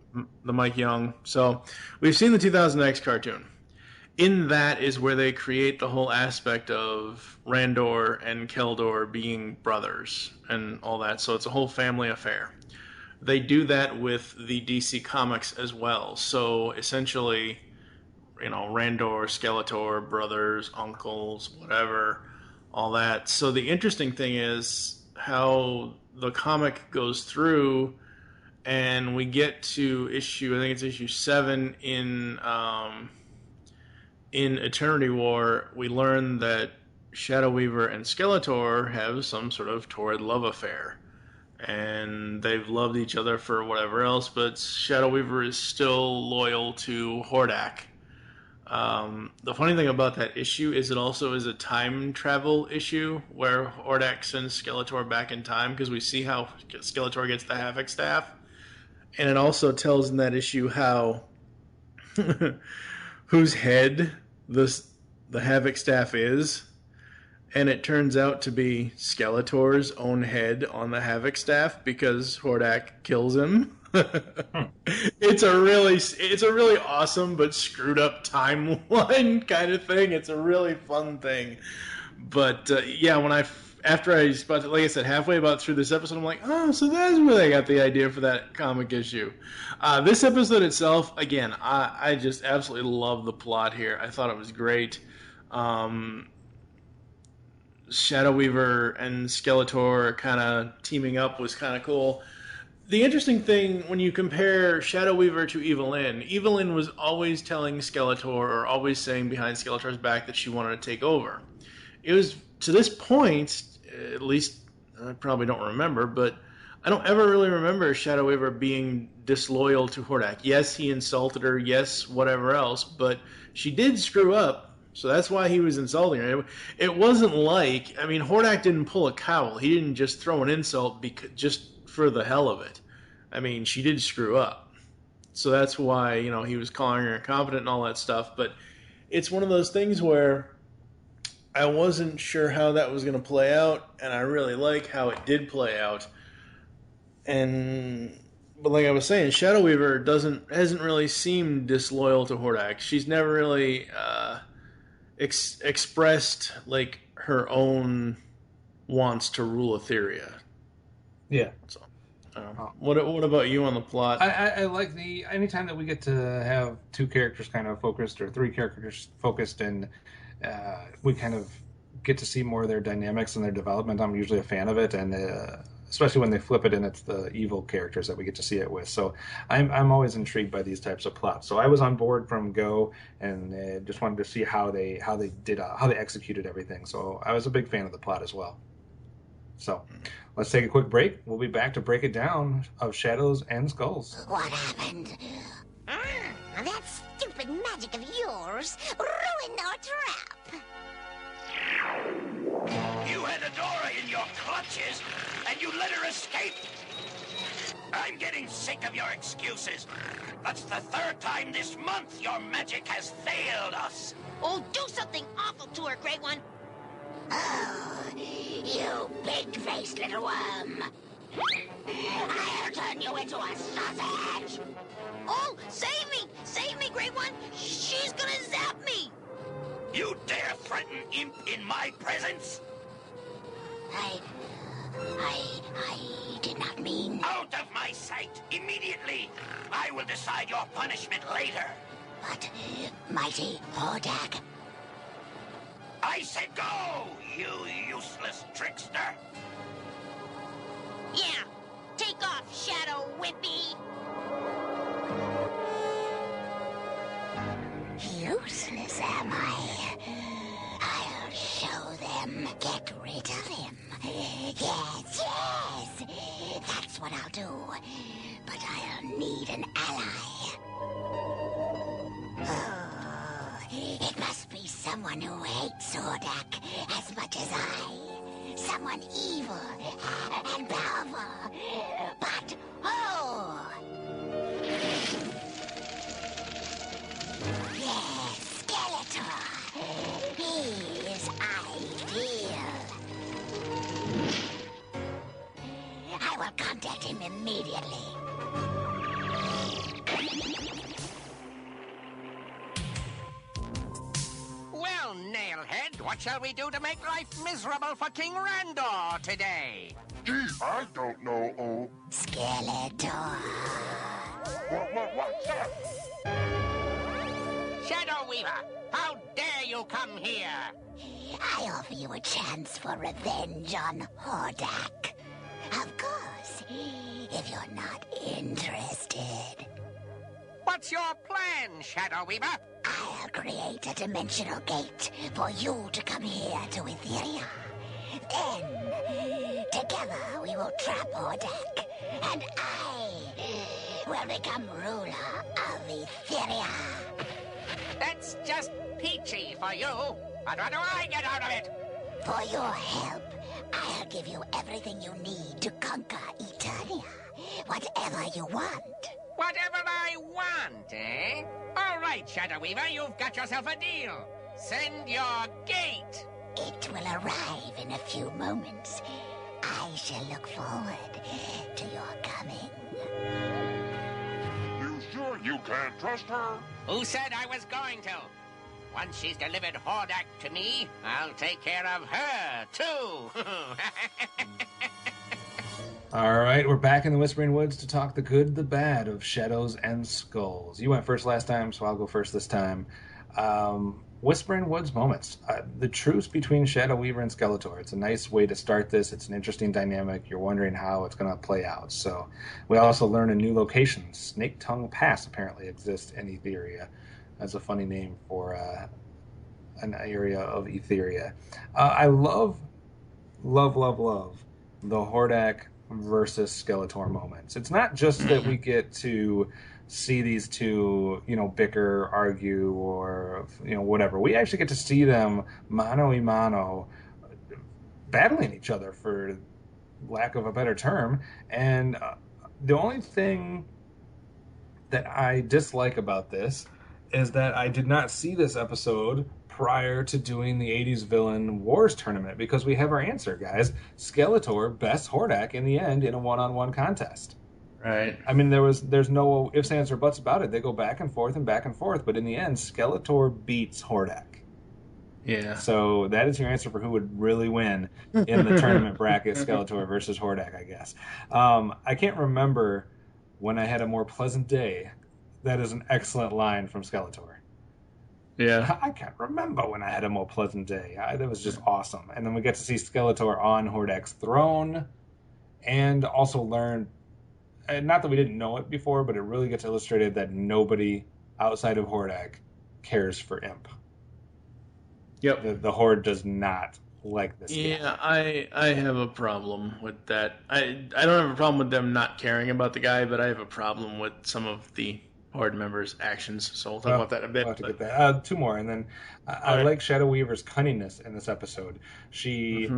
Mike Young. So we've seen the 2000X cartoon. In that is where they create the whole aspect of Randor and Keldor being brothers and all that. So it's a whole family affair. They do that with the DC Comics as well. So essentially, Randor, Skeletor, brothers, uncles, whatever, all that. So the interesting thing is how the comic goes through, and we get to I think it's issue 7 in Eternity War, we learn that Shadow Weaver and Skeletor have some sort of torrid love affair. And they've loved each other for whatever else, but Shadow Weaver is still loyal to Hordak. The funny thing about that issue is it also is a time travel issue where Hordak sends Skeletor back in time because we see how Skeletor gets the Havoc Staff. And it also tells in that issue how whose head the Havoc Staff is, and it turns out to be Skeletor's own head on the Havoc Staff because Hordak kills him. It's a really awesome but screwed up timeline kind of thing. It's a really fun thing. But after I like I said, halfway about through this episode, I'm like, oh, so that's where they got the idea for that comic issue. This episode itself, again, I just absolutely love the plot here. I thought it was great. Shadow Weaver and Skeletor kind of teaming up was kind of cool. The interesting thing, when you compare Shadow Weaver to Evelyn was always telling Skeletor, or always saying behind Skeletor's back, that she wanted to take over. It was, to this point, at least I probably don't remember, but I don't ever really remember Shadow Weaver being disloyal to Hordak. Yes, he insulted her, yes, whatever else, but she did screw up, so that's why he was insulting her. It wasn't like, Hordak didn't pull a Cowl. He didn't just throw an insult just for the hell of it. She did screw up. So that's why, he was calling her incompetent and all that stuff, but it's one of those things where I wasn't sure how that was going to play out, and I really like how it did play out. But like I was saying, Shadow Weaver hasn't really seemed disloyal to Hordak. She's never really expressed like her own wants to rule Etheria. Yeah. So, what about you on the plot? I like anytime that we get to have two characters kind of focused or three characters focused, and we kind of get to see more of their dynamics and their development. I'm usually a fan of it, and especially when they flip it and it's the evil characters that we get to see it with. So I'm always intrigued by these types of plots. So I was on board from go, and just wanted to see how they executed everything. So I was a big fan of the plot as well. So let's take a quick break. We'll be back to break it down of Shadows and Skulls. What happened? That stupid magic of yours ruined our trap. You had Adora in your clutches, and you let her escape. I'm getting sick of your excuses. That's the third time this month your magic has failed us. Oh, do something awful to her, Great One. Oh, you big-faced little worm. I'll turn you into a sausage. Oh, save me! Save me, Great One! She's gonna zap me! You dare threaten imp in my presence? I did not mean... Out of my sight, immediately! I will decide your punishment later. But, mighty Hordak... I said go, you useless trickster! Yeah, take off, Shadow Whippy! Useless, am I? I'll show them. Get rid of him. Yes, yes! That's what I'll do. But I'll need an ally. Oh, it must be someone who hates Hordak as much as I. Someone evil and powerful. But who? Yes, Skeletor. He is ideal. I will contact him immediately. Well, Nailhead, what shall we do to make life miserable for King Randor today? Gee, I don't know, oh. Skeletor. What's that? Shadow Weaver, how dare you come here? I offer you a chance for revenge on Hordak. Of course, if you're not interested. What's your plan, Shadow Weaver? I'll create a dimensional gate for you to come here to Etheria. Then, together we will trap Hordak, and I will become ruler of Etheria. That's just peachy for you. But what do I get out of it? For your help, I'll give you everything you need to conquer Eternia. Whatever you want. Whatever I want, eh? All right, Shadow Weaver, you've got yourself a deal. Send your gate. It will arrive in a few moments. I shall look forward to your coming. You sure you can't trust her? Who said I was going to? Once she's delivered Hordak to me, I'll take care of her, too. All right, we're back in the Whispering Woods to talk the good, the bad of Shadows and Skulls. You went first last time, so I'll go first this time. Whispering Woods moments. The truce between Shadow Weaver and Skeletor. It's a nice way to start this. It's an interesting dynamic. You're wondering how it's going to play out. So we also learn a new location. Snake Tongue Pass apparently exists in Etheria. That's a funny name for an area of Etheria. I love the Hordak versus Skeletor moments. It's not just that we get to see these two, bicker, argue, or, whatever. We actually get to see them mano-a-mano battling each other, for lack of a better term. And the only thing that I dislike about this is that I did not see this episode prior to doing the 80s Villain Wars tournament, because we have our answer, guys. Skeletor bests Hordak in the end in a one-on-one contest. Right. I mean, there's no ifs, ands, or buts about it. They go back and forth, but in the end, Skeletor beats Hordak. Yeah. So that is your answer for who would really win in the tournament bracket, Skeletor versus Hordak, I guess. I can't remember when I had a more pleasant day. That is an excellent line from Skeletor. Yeah. I can't remember when I had a more pleasant day. That was just awesome. And then we get to see Skeletor on Hordak's throne and also learn, not that we didn't know it before, but it really gets illustrated that nobody outside of Hordak cares for Imp. Yep. The Horde does not like this guy. Yeah, I have a problem with that. I don't have a problem with them not caring about the guy, but I have a problem with some of the Horde members' actions. So we'll talk about that in a bit. We'll have to get that. Two more, and then I like Shadow Weaver's cunningness in this episode. She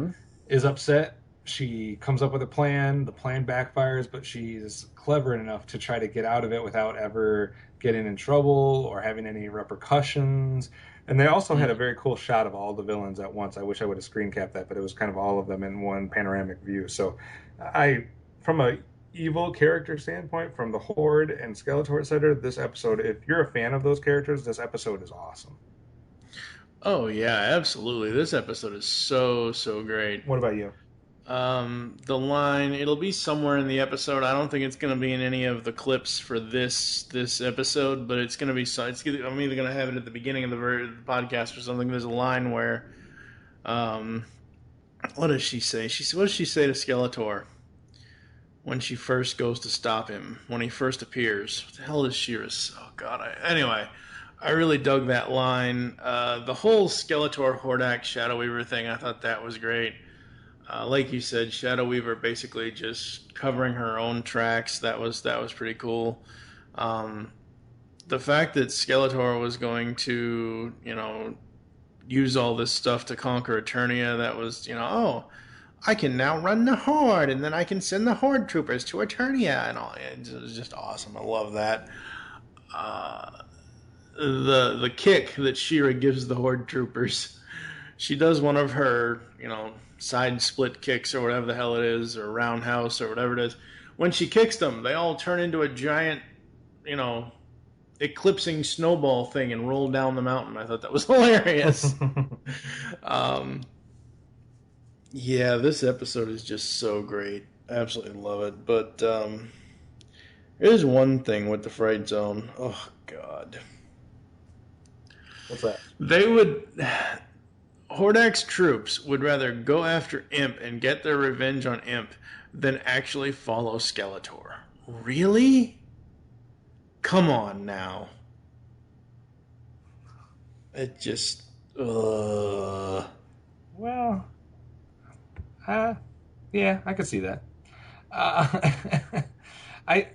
is upset. She comes up with a plan. The plan backfires, but she's clever enough to try to get out of it without ever getting in trouble or having any repercussions. And they also had a very cool shot of all the villains at once. I wish I would have screen capped that, but it was kind of all of them in one panoramic view. So from a evil character standpoint, from the Horde and Skeletor, etc., this episode, if you're a fan of those characters, this episode is awesome. Oh, yeah, absolutely. This episode is so great. What about you? The line, it'll be somewhere in the episode. I don't think it's going to be in any of the clips for this episode, but it's going to be, I'm either going to have it at the beginning of the podcast or something. There's a line where, what does she say? What does she say to Skeletor when she first goes to stop him, when he first appears? What the hell is she? Oh, God. Anyway, I really dug that line. The whole Skeletor, Hordak, Shadow Weaver thing, I thought that was great. Like you said, Shadow Weaver basically just covering her own tracks. That was pretty cool. The fact that Skeletor was going to, use all this stuff to conquer Eternia, that was, I can now run the Horde, and then I can send the Horde troopers to Eternia, and all. It was just awesome. I love that. The kick that She-Ra gives the Horde troopers. She does one of her, side split kicks or whatever the hell it is, or roundhouse or whatever it is. When she kicks them, they all turn into a giant, eclipsing snowball thing and roll down the mountain. I thought that was hilarious. Yeah, this episode is just so great. I absolutely love it. But there's one thing with the Fright Zone. Oh, God. What's that? Hordak's troops would rather go after Imp and get their revenge on Imp than actually follow Skeletor. Really? Come on now. It just... Well, yeah, I could see that. I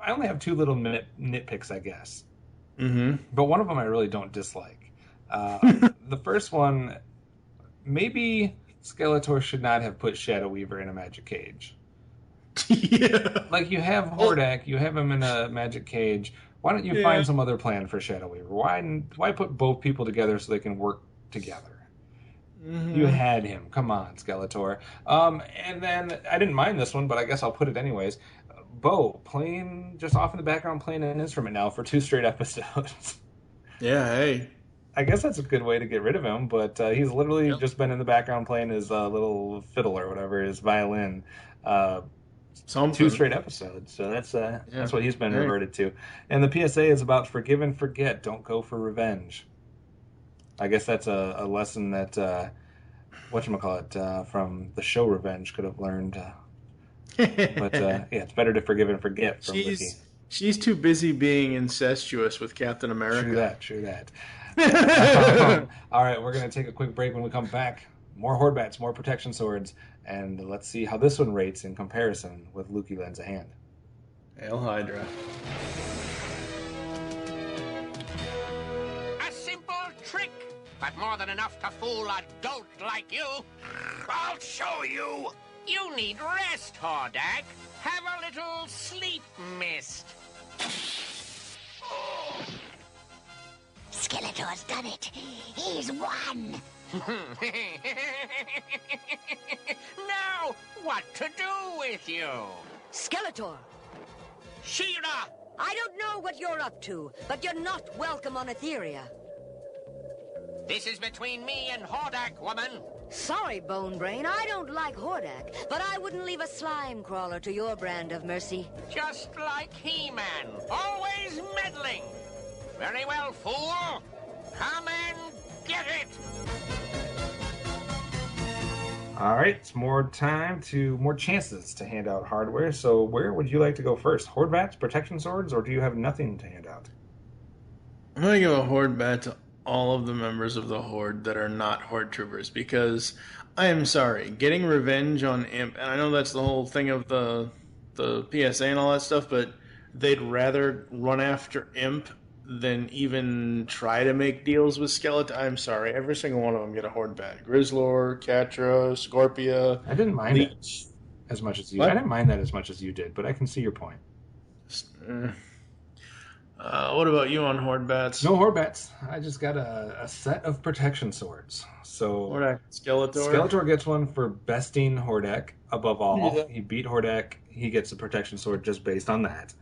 only have two little nitpicks, I guess. Mm-hmm. But one of them I really don't dislike. The first one, maybe Skeletor should not have put Shadow Weaver in a magic cage. Yeah. Like, you have Hordak, you have him in a magic cage. Why don't you find some other plan for Shadow Weaver? Why put both people together so they can work together? Mm-hmm. You had him. Come on, Skeletor. And then, I didn't mind this one, but I guess I'll put it anyways. Bo, playing, just off in the background, playing an instrument now for 2 straight episodes. Yeah, hey. I guess that's a good way to get rid of him, but he's literally just been in the background playing his little fiddle or whatever, his violin, 2 straight episodes. So that's what he's been reverted to. And the PSA is about forgive and forget, don't go for revenge. I guess that's a lesson that, whatchamacallit, from the show Revenge could have learned. But yeah, it's better to forgive and forget from Loo-Kee. She's too busy being incestuous with Captain America. True that. All right, we're going to take a quick break. When we come back, more Horde Bats, more Protection Swords, and let's see how this one rates in comparison with Loo-Kee Lends a Hand. Hail Hydra. A simple trick, but more than enough to fool a dolt like you. I'll show you. You need rest, Hordak. Have a little sleep mist. Skeletor's done it. He's won. Now, what to do with you? Skeletor! She-Ra! I don't know what you're up to, but you're not welcome on Etheria. This is between me and Hordak, woman. Sorry, Bone Brain, I don't like Hordak, but I wouldn't leave a slime crawler to your brand of mercy. Just like He-Man, always meddling. Very well, fool. Come and get it. All right, it's more chances to hand out hardware. So where would you like to go first? Horde bats, protection swords, or do you have nothing to hand out? I'm going to give a Horde bat to all of the members of the Horde that are not Horde troopers, because I am sorry, getting revenge on Imp, and I know that's the whole thing of the PSA and all that stuff, but they'd rather run after Imp than even try to make deals with Skeleton. I'm sorry, every single one of them get a Horde bat. Grizzlor, Catra, Scorpia. I didn't mind it as much as you. What? I didn't mind that as much as you did, but I can see your point. What about you on Horde bats? No Horde bats. I just got a set of protection swords. So Hordak, Skeletor. Skeletor gets one for besting Hordak above all. Yeah. He beat Hordak. He gets a protection sword just based on that.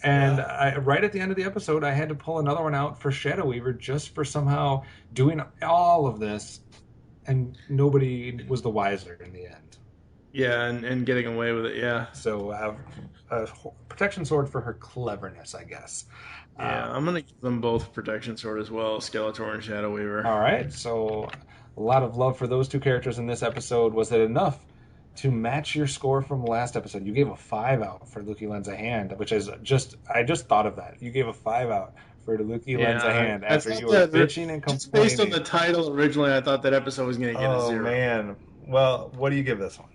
And right at the end of the episode, I had to pull another one out for Shadow Weaver just for somehow doing all of this, and nobody was the wiser in the end. Yeah, and getting away with it, yeah. So a protection sword for her cleverness, I guess. Yeah, I'm going to give them both protection sword as well, Skeletor and Shadow Weaver. All right, so a lot of love for those two characters in this episode. Was it enough to match your score from last episode? You gave a 5 out for Loo-Kee Lends a Hand, which is I just thought of that. You gave a 5 out for Loo-Kee Lends a Hand after you were bitching and complaining. Just based on the title originally, I thought that episode was going to get a 0. Oh, man. Well, what do you give this one?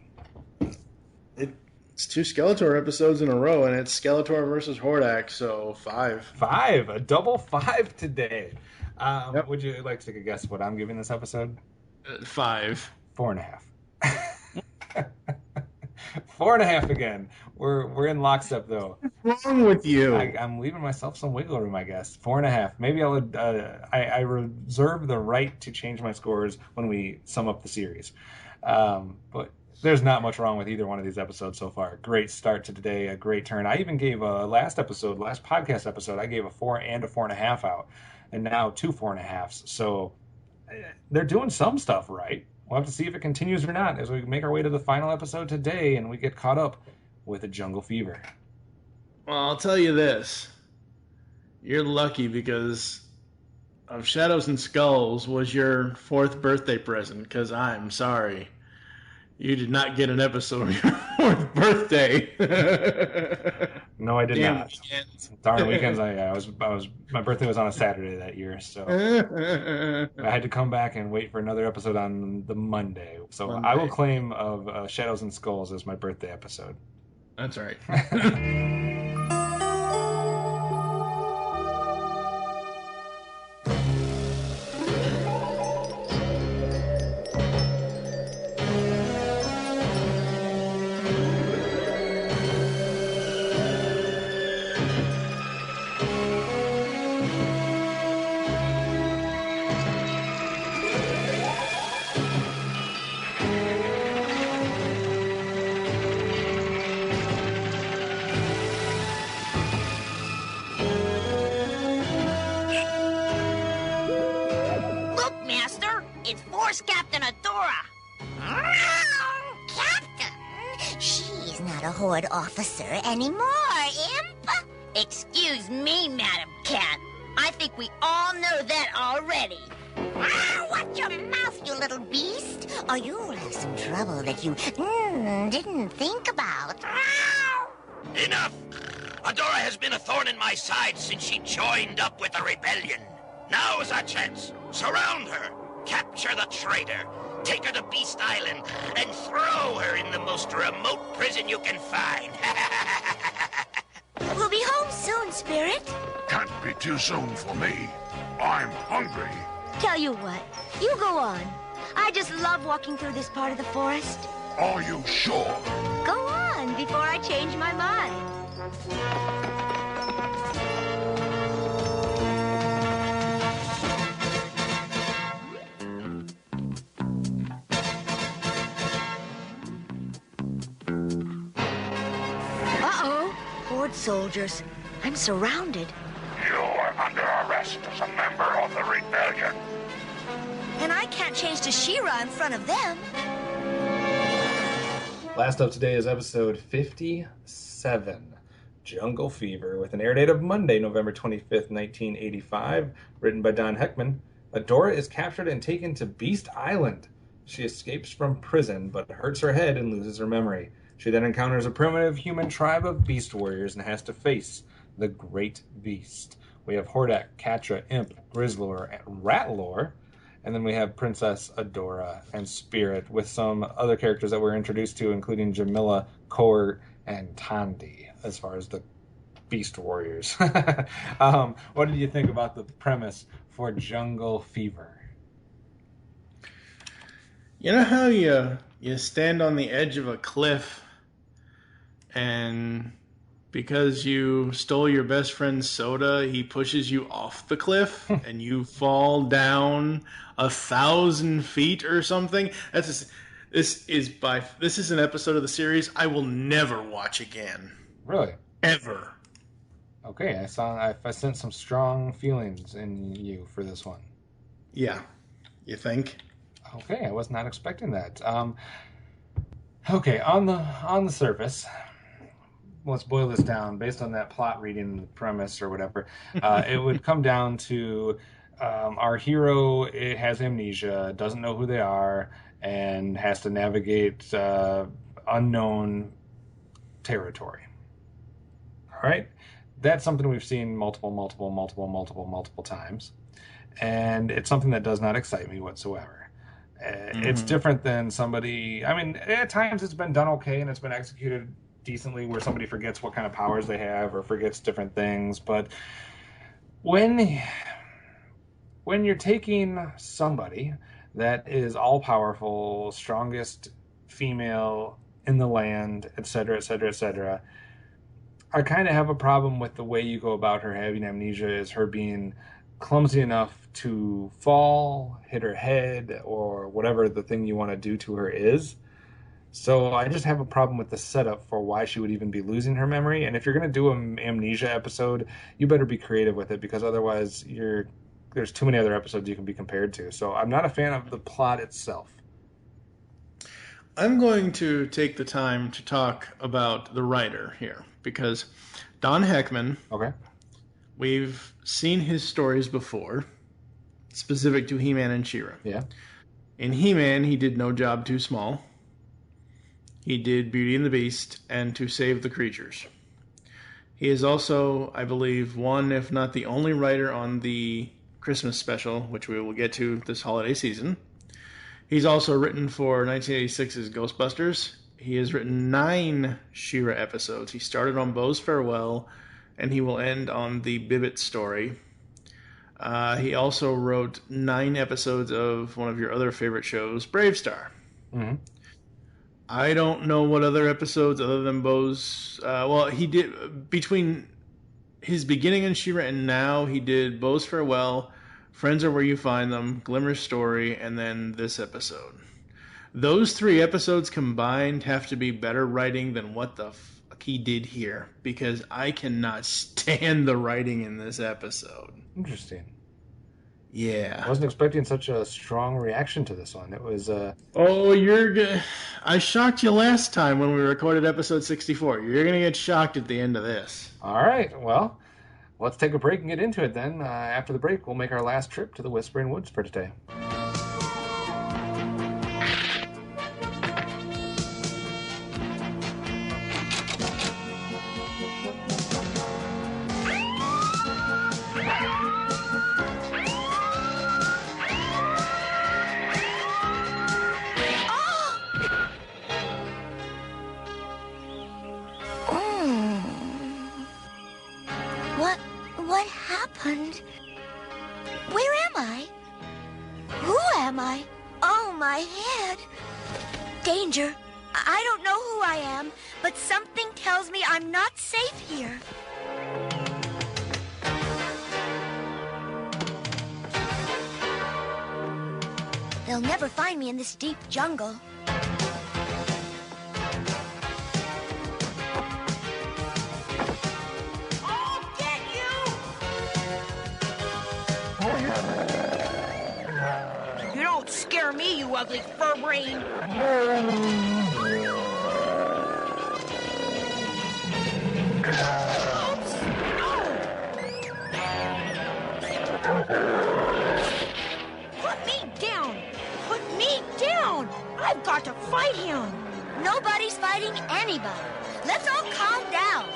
It's 2 Skeletor episodes in a row, and it's Skeletor versus Hordak, so 5. 5, a double 5 today. Would you like to take a guess what I'm giving this episode? 5. 4.5. 4.5 again. We're in lockstep though. What's wrong with you? I'm leaving myself some wiggle room, I guess. 4.5. Maybe I reserve the right to change my scores when we sum up the series. But there's not much wrong with either one of these episodes so far. Great start to today, a great turn. I even gave last podcast episode, I gave a 4 and a 4.5 out, and now 2 4.5s. So they're doing some stuff right. We'll have to see if it continues or not as we make our way to the final episode today and we get caught up with a Jungle Fever. Well, I'll tell you this. You're lucky because of Shadows and Skulls was your 4th birthday present, because I'm sorry. You did not get an episode of your 4th birthday. No, I did not. Weekends. Darn weekends. My birthday was on a Saturday that year, so I had to come back and wait for another episode on the Monday. So I will claim of Shadows and Skulls as my birthday episode. That's right. Captain Adora. Captain? She's not a Horde officer anymore, Imp. Excuse me, Madam Cat. I think we all know that already. Watch your mouth, you little beast, or you'll have some trouble that you didn't think about. Enough! Adora has been a thorn in my side since she joined up with the rebellion. Now is our chance. Surround her. Capture the traitor, take her to Beast Island, and throw her in the most remote prison you can find. We'll be home soon, Spirit. Can't be too soon for me. I'm hungry. Tell you what, you go on. I just love walking through this part of the forest. Are you sure? Go on before I change my mind. Soldiers, I'm surrounded. You are under arrest as a member of the rebellion. and I can't change to She-Ra in front of them. Last up today is episode 57, Jungle Fever, with an air date of Monday, November 25th, 1985, written by Don Heckman. Adora is captured and taken to Beast Island. She escapes from prison, but hurts her head and loses her memory. She then encounters a primitive human tribe of beast warriors and has to face the Great Beast. We have Hordak, Catra, Imp, Grizzlor, and Ratlor. And then we have Princess Adora and Spirit, with some other characters that we're introduced to, including Jamila, Kor, and Tandi, as far as the Beast Warriors. What did you think about the premise for Jungle Fever? You know how you stand on the edge of a cliff, and because you stole your best friend's soda, he pushes you off the cliff and you fall down 1,000 feet or something? This is an episode of the series I will never watch again. Really? Ever. Okay, I sensed some strong feelings in you for this one. Yeah. You think? Okay, I was not expecting that. Okay, on the surface, let's boil this down. Based on that plot reading, the premise or whatever, it would come down to our hero has amnesia, doesn't know who they are, and has to navigate unknown territory. All right? That's something we've seen multiple times. And it's something that does not excite me whatsoever. It's different than somebody... I mean, at times it's been done okay and it's been executed decently, where somebody forgets what kind of powers they have or forgets different things. But when you're taking somebody that is all-powerful, strongest female in the land, etc., I kind of have a problem with the way you go about her having amnesia, is her being clumsy enough to fall, hit her head, or whatever the thing you want to do to her is. So I just have a problem with the setup for why she would even be losing her memory. And if you're going to do an amnesia episode, you better be creative with it, because otherwise there's too many other episodes you can be compared to. So I'm not a fan of the plot itself. I'm going to take the time to talk about the writer here, because Don Heckman, okay, we've seen his stories before, specific to He-Man and She-Ra. Yeah. In He-Man, he did No Job Too Small. He did Beauty and the Beast and To Save the Creatures. He is also, I believe, one, if not the only writer on the Christmas special, which we will get to this holiday season. He's also written for 1986's Ghostbusters. He has written 9 She-Ra episodes. He started on Bo's Farewell, and he will end on the Bibbit story. He also wrote 9 episodes of one of your other favorite shows, Brave Star. Mm-hmm. I don't know what other episodes other than Bo's... he did... Between his beginning in She-Ra and now, he did Bo's Farewell, Friends Are Where You Find Them, Glimmer's Story, and then this episode. Those 3 episodes combined have to be better writing than what the fuck he did here, because I cannot stand the writing in this episode. Interesting. Yeah. I wasn't expecting such a strong reaction to this one. It was... Oh, you're good. I shocked you last time when we recorded episode 64. You're going to get shocked at the end of this. All right, well, let's take a break and get into it then. After the break, we'll make our last trip to the Whispering Woods for today. What happened? Where am I? Who am I? Oh, my head. Danger. I don't know who I am, but something tells me I'm not safe here. They'll never find me in this deep jungle. You don't ugly fur brain. Oops! Put me down! Put me down! I've got to fight him! Nobody's fighting anybody. Let's all calm down.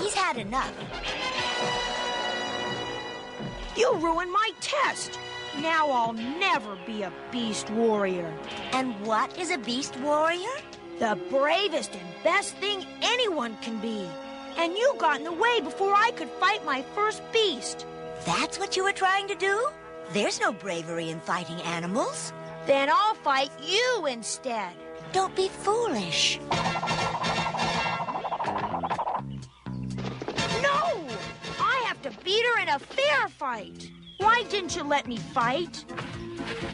He's had enough. You ruined my test! Now I'll never be a beast warrior. And what is a beast warrior? The bravest and best thing anyone can be. And you got in the way before I could fight my first beast. That's what you were trying to do? There's no bravery in fighting animals. Then I'll fight you instead. Don't be foolish. No! I have to beat her in a fair fight. Why didn't you let me fight?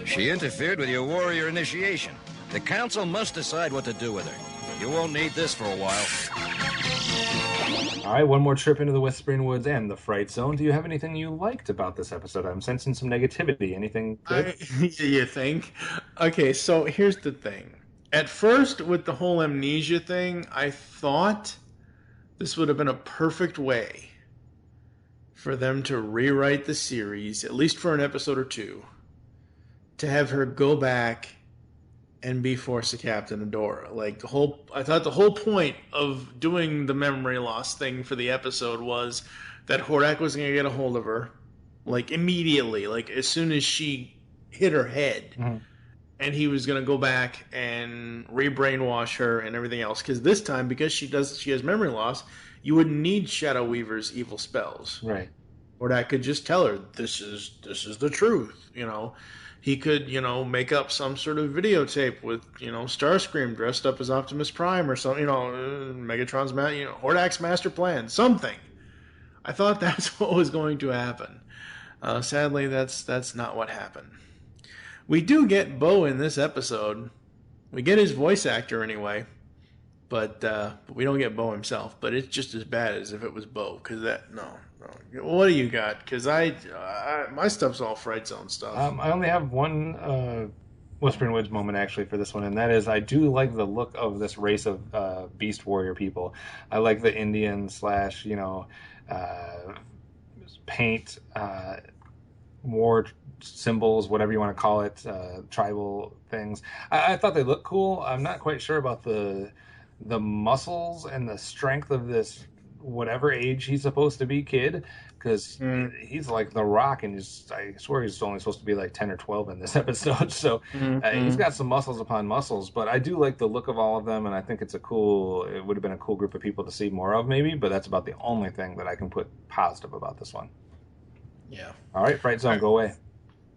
She interfered with your warrior initiation. The council must decide what to do with her. You won't need this for a while. All right, one more trip into the Whispering Woods and the Fright Zone. Do you have anything you liked about this episode? I'm sensing some negativity. Anything good? You think? Okay, so here's the thing. At first, with the whole amnesia thing, I thought this would have been a perfect way for them to rewrite the series, at least for an episode or two, to have her go back and be forced to Captain Adora. I thought the whole point of doing the memory loss thing for the episode was that Hordak was going to get a hold of her, immediately, as soon as she hit her head, and he was going to go back and re-brainwash her and everything else. Because this time, because she has memory loss, you wouldn't need Shadow Weaver's evil spells, right? Hordak could just tell her this is the truth, He could, make up some sort of videotape with, Starscream dressed up as Optimus Prime or something, Megatron's, Hordak's master plan, something. I thought that's what was going to happen. Sadly, that's not what happened. We do get Bo in this episode. We get his voice actor anyway, but we don't get Bo himself. But it's just as bad as if it was Bo, because no. What do you got? Because my stuff's all Fright Zone stuff. I only have one Whispering Woods moment actually for this one, and that is I do like the look of this race of Beast Warrior people. I like the Indian / paint war symbols, whatever you want to call it, tribal things. I thought they looked cool. I'm not quite sure about the muscles and the strength of this whatever age he's supposed to be kid, because he's like the Rock, and I swear he's only supposed to be 10 or 12 in this episode, so he's got some muscles upon muscles, but I do like the look of all of them, and I think it would have been a cool group of people to see more of maybe, but that's about the only thing that I can put positive about this one. Yeah. All right, Fright Zone, go away.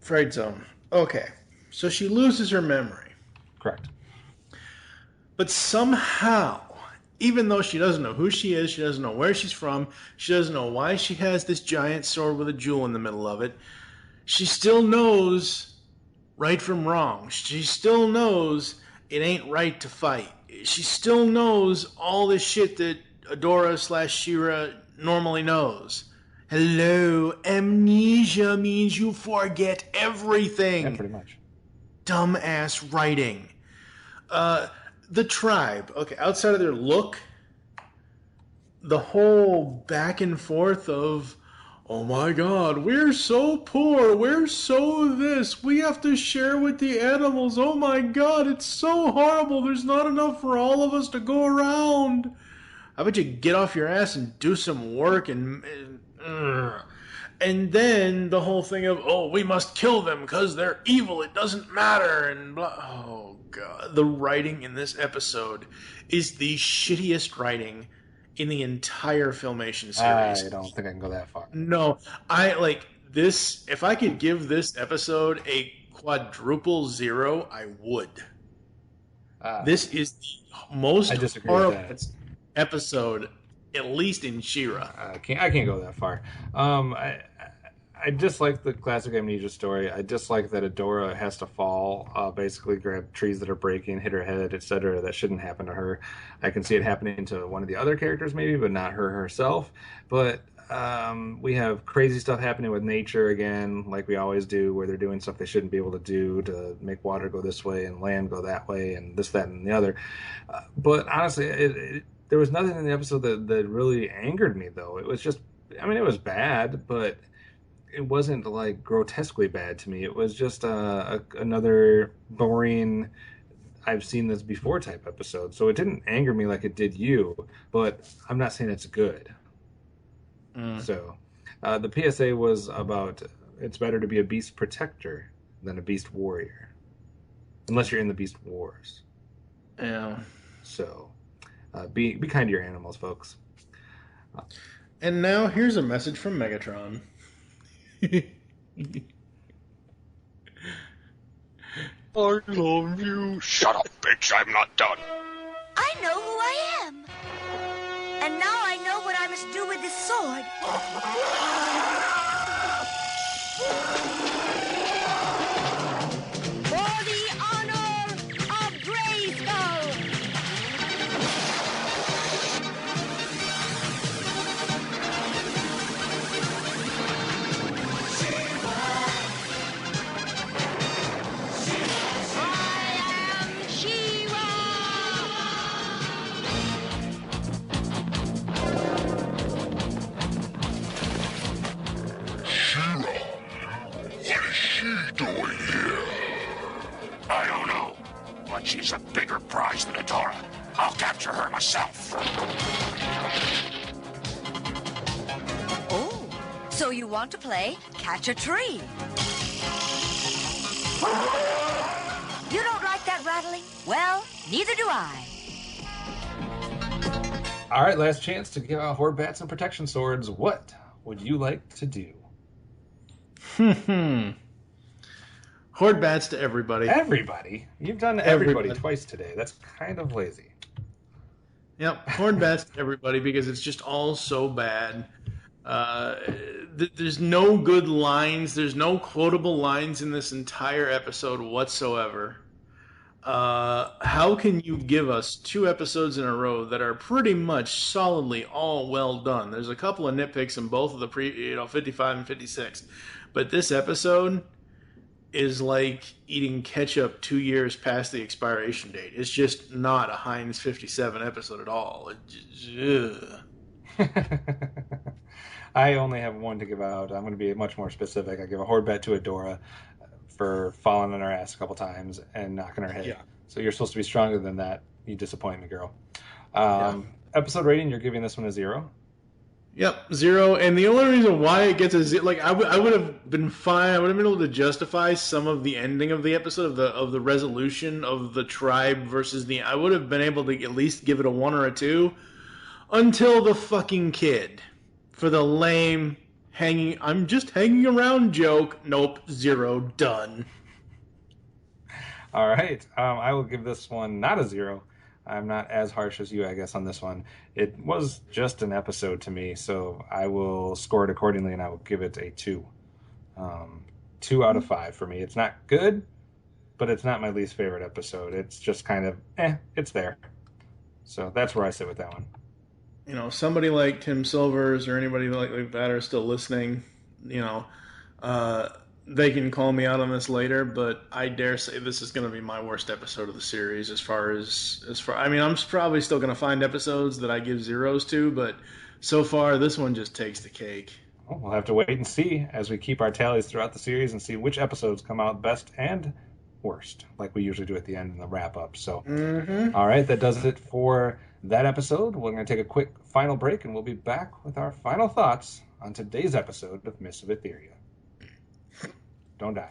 Fright Zone. Okay, so she loses her memory. Correct. But somehow, even though she doesn't know who she is, she doesn't know where she's from, she doesn't know why she has this giant sword with a jewel in the middle of it, she still knows right from wrong. She still knows it ain't right to fight. She still knows all this shit that Adora / She-Ra normally knows. Hello, amnesia means you forget everything. Yeah, pretty much. Dumbass writing. The tribe, okay, outside of their look, the whole back and forth of, oh my god, we're so poor, we're so this, we have to share with the animals, oh my god, it's so horrible, there's not enough for all of us to go around. How about you get off your ass and do some work and then the whole thing of, oh, we must kill them because they're evil, it doesn't matter, and blah. Oh, God. The writing in this episode is the shittiest writing in the entire Filmation series. I don't think I can go that far. No. If I could give this episode a quadruple 0, I would. This is the most horrible episode, at least in She-Ra. I can't go that far. I dislike the classic amnesia story. I dislike that Adora has to fall, basically grab trees that are breaking, hit her head, etc. That shouldn't happen to her. I can see it happening to one of the other characters maybe, but not her herself. But we have crazy stuff happening with nature again, like we always do, where they're doing stuff they shouldn't be able to do to make water go this way and land go that way and this, that, and the other. But honestly, there was nothing in the episode that really angered me, though. It was just, I mean, it was bad, but it wasn't like grotesquely bad to me. It was just another boring, I've seen this before type episode. So it didn't anger me like it did you, but I'm not saying it's good. So the PSA was about it's better to be a beast protector than a beast warrior, unless you're in the beast wars. Yeah. So be kind to your animals, folks. And now here's a message from Megatron. I love you. Shut up, bitch. I'm not done. I know who I am. And now I know what I must do with this sword. For the honor of Grayskull! Doing here? I don't know, but she's a bigger prize than Adora. I'll capture her myself. Oh, so you want to play catch a tree? You don't like that rattling? Well, neither do I. All right, last chance to give out horde bats and protection swords. What would you like to do? Horde bats to everybody. Everybody? You've done everybody twice today. That's kind of lazy. Yep, horde bats to everybody because it's just all so bad. There's no good lines. There's no quotable lines in this entire episode whatsoever. How can you give us 2 episodes in a row that are pretty much solidly all well done? There's a couple of nitpicks in both of the 55 and 56. But this episode is like eating ketchup 2 years past the expiration date. It's just not a Heinz 57 episode at all. I only have one to give out. I'm going to be much more specific. I give a horde bat to Adora for falling on her ass a couple times and knocking her head. Yeah. So you're supposed to be stronger than that. You disappoint me, girl. Yeah. Episode rating, you're giving this one a 0? Yep, 0. And the only reason why it gets a 0, like I would have been fine. I would have been able to justify some of the ending of the episode of the resolution of the tribe versus the. I would have been able to at least give it a 1 or a 2, until the fucking kid for the lame I'm just hanging around joke. Nope, 0, done. All right, I will give this one not a 0. I'm not as harsh as you, I guess, on this one. It was just an episode to me, so I will score it accordingly, and I will give it a 2. 2 out of 5 for me. It's not good, but it's not my least favorite episode. It's just kind of, it's there. So that's where I sit with that one. You know, somebody like Tim Silvers or anybody like that are still listening, they can call me out on this later, but I dare say this is going to be my worst episode of the series as far, I mean, I'm probably still going to find episodes that I give 0s to, but so far this one just takes the cake. Well, we'll have to wait and see as we keep our tallies throughout the series and see which episodes come out best and worst, like we usually do at the end in the wrap-up. So, All right, that does it for that episode. We're going to take a quick final break, and we'll be back with our final thoughts on today's episode of Myths of Etheria. Don't die.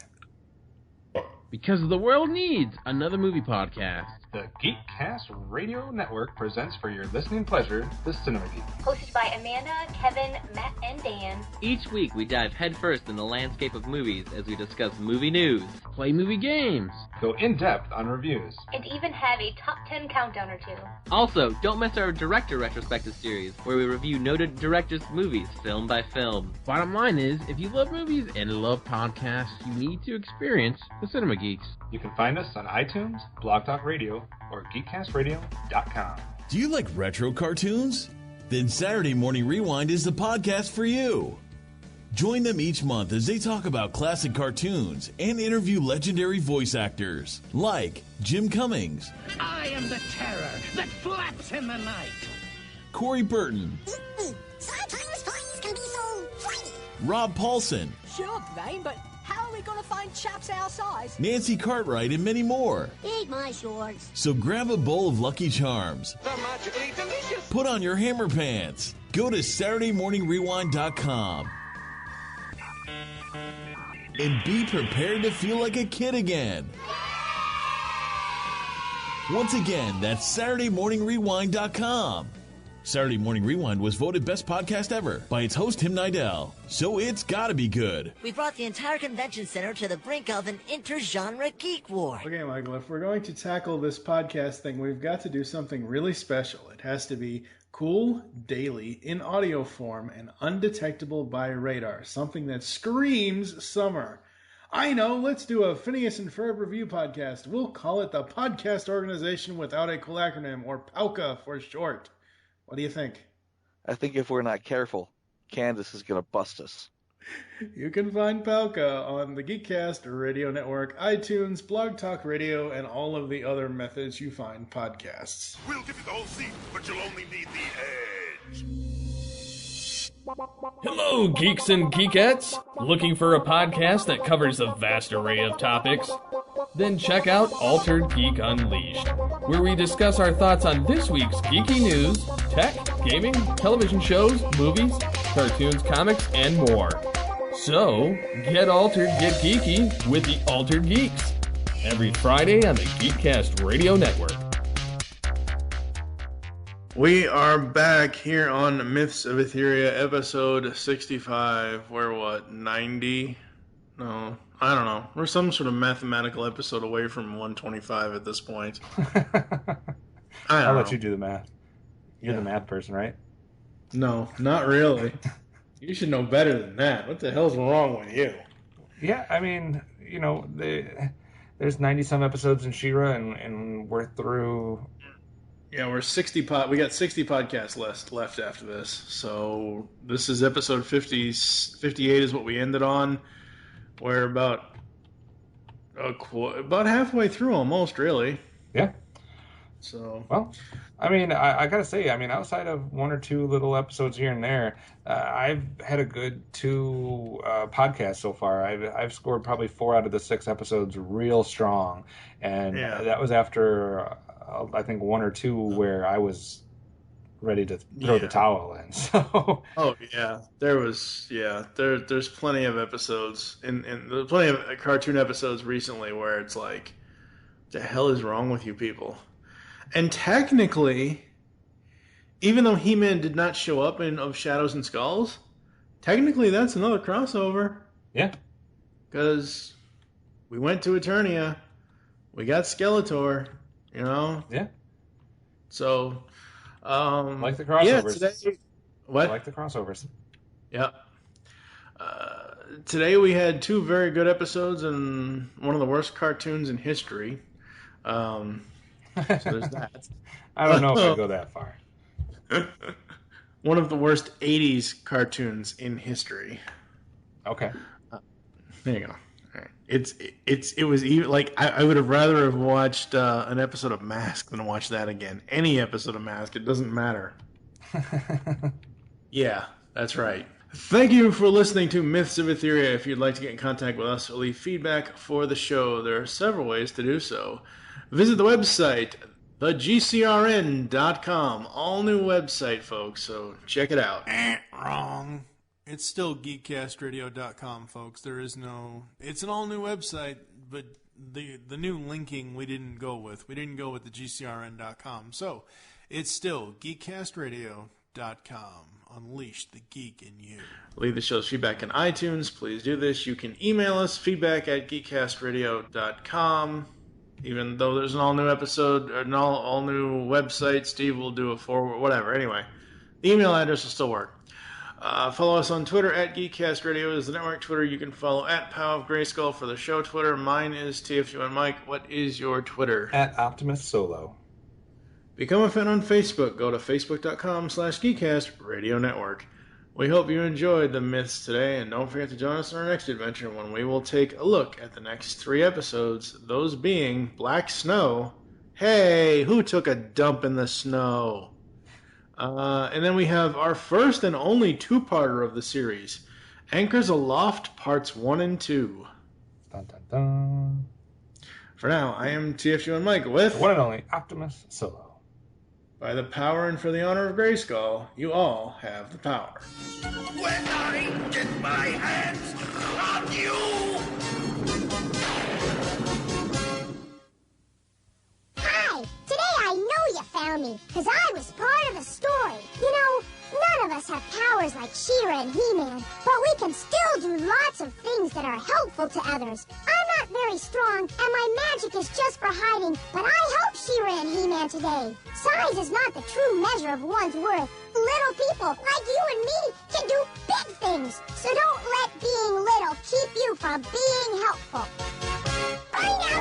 Because the world needs another movie podcast. The Geekcast Radio Network presents for your listening pleasure the Cinema Geek. Hosted by Amanda, Kevin, Matt, and Dan. Each week we dive headfirst in the landscape of movies as we discuss movie news, play movie games, go in-depth on reviews, and even have a top 10 countdown or 2. Also, don't miss our director retrospective series, where we review noted directors' movies film by film. Bottom line is, if you love movies and love podcasts, you need to experience the Cinema Geeks. You can find us on iTunes, Blog Talk Radio, or GeekCastRadio.com. Do you like retro cartoons? then Saturday Morning Rewind is the podcast for you. Join them each month as they talk about classic cartoons and interview legendary voice actors like Jim Cummings, I am the terror that flaps in the night. Corey Burton, Sometimes toys can be so flighty. Rob Paulson, Sure, Brain, but how are we going to find chaps our size? Nancy Cartwright, and many more. Eat my shorts. So grab a bowl of Lucky Charms. They're magically delicious. Put on your hammer pants. Go to SaturdayMorningRewind.com. And be prepared to feel like a kid again. Once again, that's SaturdayMorningRewind.com. Saturday Morning Rewind was voted Best Podcast Ever by its host, Tim Nidell. So it's gotta be good. We brought the entire convention center to the brink of an intergenre geek war. Okay, Michael, if we're going to tackle this podcast thing, we've got to do something really special. It has to be cool, daily, in audio form, and undetectable by radar. Something that screams summer. I know, let's do a Phineas and Ferb review podcast. We'll call it the Podcast Organization Without a Cool Acronym, or POGS for short. What do you think? I think if we're not careful, Candace is going to bust us. You can find Palka on the Geekcast Radio Network, iTunes, Blog Talk Radio, and all of the other methods you find podcasts. We'll give you the whole seat, but you'll only need the edge. Hello, geeks and geekettes! Looking for a podcast that covers a vast array of topics? Then check out Altered Geek Unleashed, where we discuss our thoughts on this week's geeky news, tech, gaming, television shows, movies, cartoons, comics, and more. So, get altered, get geeky with the Altered Geeks, every Friday on the Geekcast Radio Network. We are back here on Myths of Etheria, episode 65. We're 90? No, I don't know. We're some sort of mathematical episode away from 125 at this point. I'll let you do the math. You're the math person, right? No, not really. You should know better than that. What the hell's wrong with you? Yeah, I mean, there's 90-some episodes in She-Ra, and we're through... Yeah, we're 60 we got 60 podcasts left after this. So this is episode 58 is what we ended on. We're about halfway through almost, really. Yeah. So, well, I mean, I gotta say, outside of one or two little episodes here and there, I've had a good 2 podcasts so far. I've scored probably 4 out of the 6 episodes real strong, and that was after I think 1 or 2 where I was ready to throw the towel in. So, there's plenty of episodes and there's plenty of cartoon episodes recently where it's like, the hell is wrong with you people? And technically, even though He-Man did not show up in Of Shadows and Skulls, technically that's another crossover. Yeah. Because we went to Eternia, we got Skeletor, Yeah. So, like the crossovers. Yeah, today, what? I like the crossovers. Yeah. Today we had 2 very good episodes and one of the worst cartoons in history. So there's that. I don't know if I go that far. One of the worst 80s cartoons in history. Okay. There you go. All right. It was even like I would have rather have watched an episode of Mask than watch that again. Any episode of Mask, it doesn't matter. Yeah, that's right. Thank you for listening to Myths of Etheria. If you'd like to get in contact with us or leave feedback for the show, there are several ways to do so. Visit the website, thegcrn.com. All new website, folks, so check it out. Wrong. It's still geekcastradio.com, folks. There is no... It's an all-new website, but the new linking we didn't go with. We didn't go with the GCRN.com. So, it's still geekcastradio.com. Unleash the geek in you. Leave the show's feedback on iTunes. Please do this. You can email us, feedback@geekcastradio.com. Even though there's an all-new episode, or an all-new website, Steve will do a forward, whatever. Anyway, the email address will still work. Follow us on Twitter @GeekCastRadio is the network Twitter. You can follow @Pow of GRAYSKULL for the show Twitter. Mine is TFG1Mike. What is your Twitter? @OptimusSolo. Become a fan on Facebook. Go to facebook.com/GeekCastRadioNetwork. We hope you enjoyed the myths today, and don't forget to join us in our next adventure when we will take a look at the next 3 episodes, those being Black Snow. Hey, who took a dump in the snow? And then we have our first and only 2-parter of the series, Anchors Aloft Parts 1 and 2. Dun, dun, dun. For now, I am TFG1Mike with The one and only OptimusSolo. By the power and for the honor of Grayskull, you all have the power. When I get my hands on you! Hi! Today I know you found me, because I was part of the story. You know, none of us have powers like She-Ra and He-Man, but we can still do lots of things that are helpful to others. I'm not very strong, and my magic is just for hiding, but I helped She-Ra and He-Man today. Size is not the true measure of one's worth. Little people like you and me can do big things, so don't let being little keep you from being helpful. Bye now,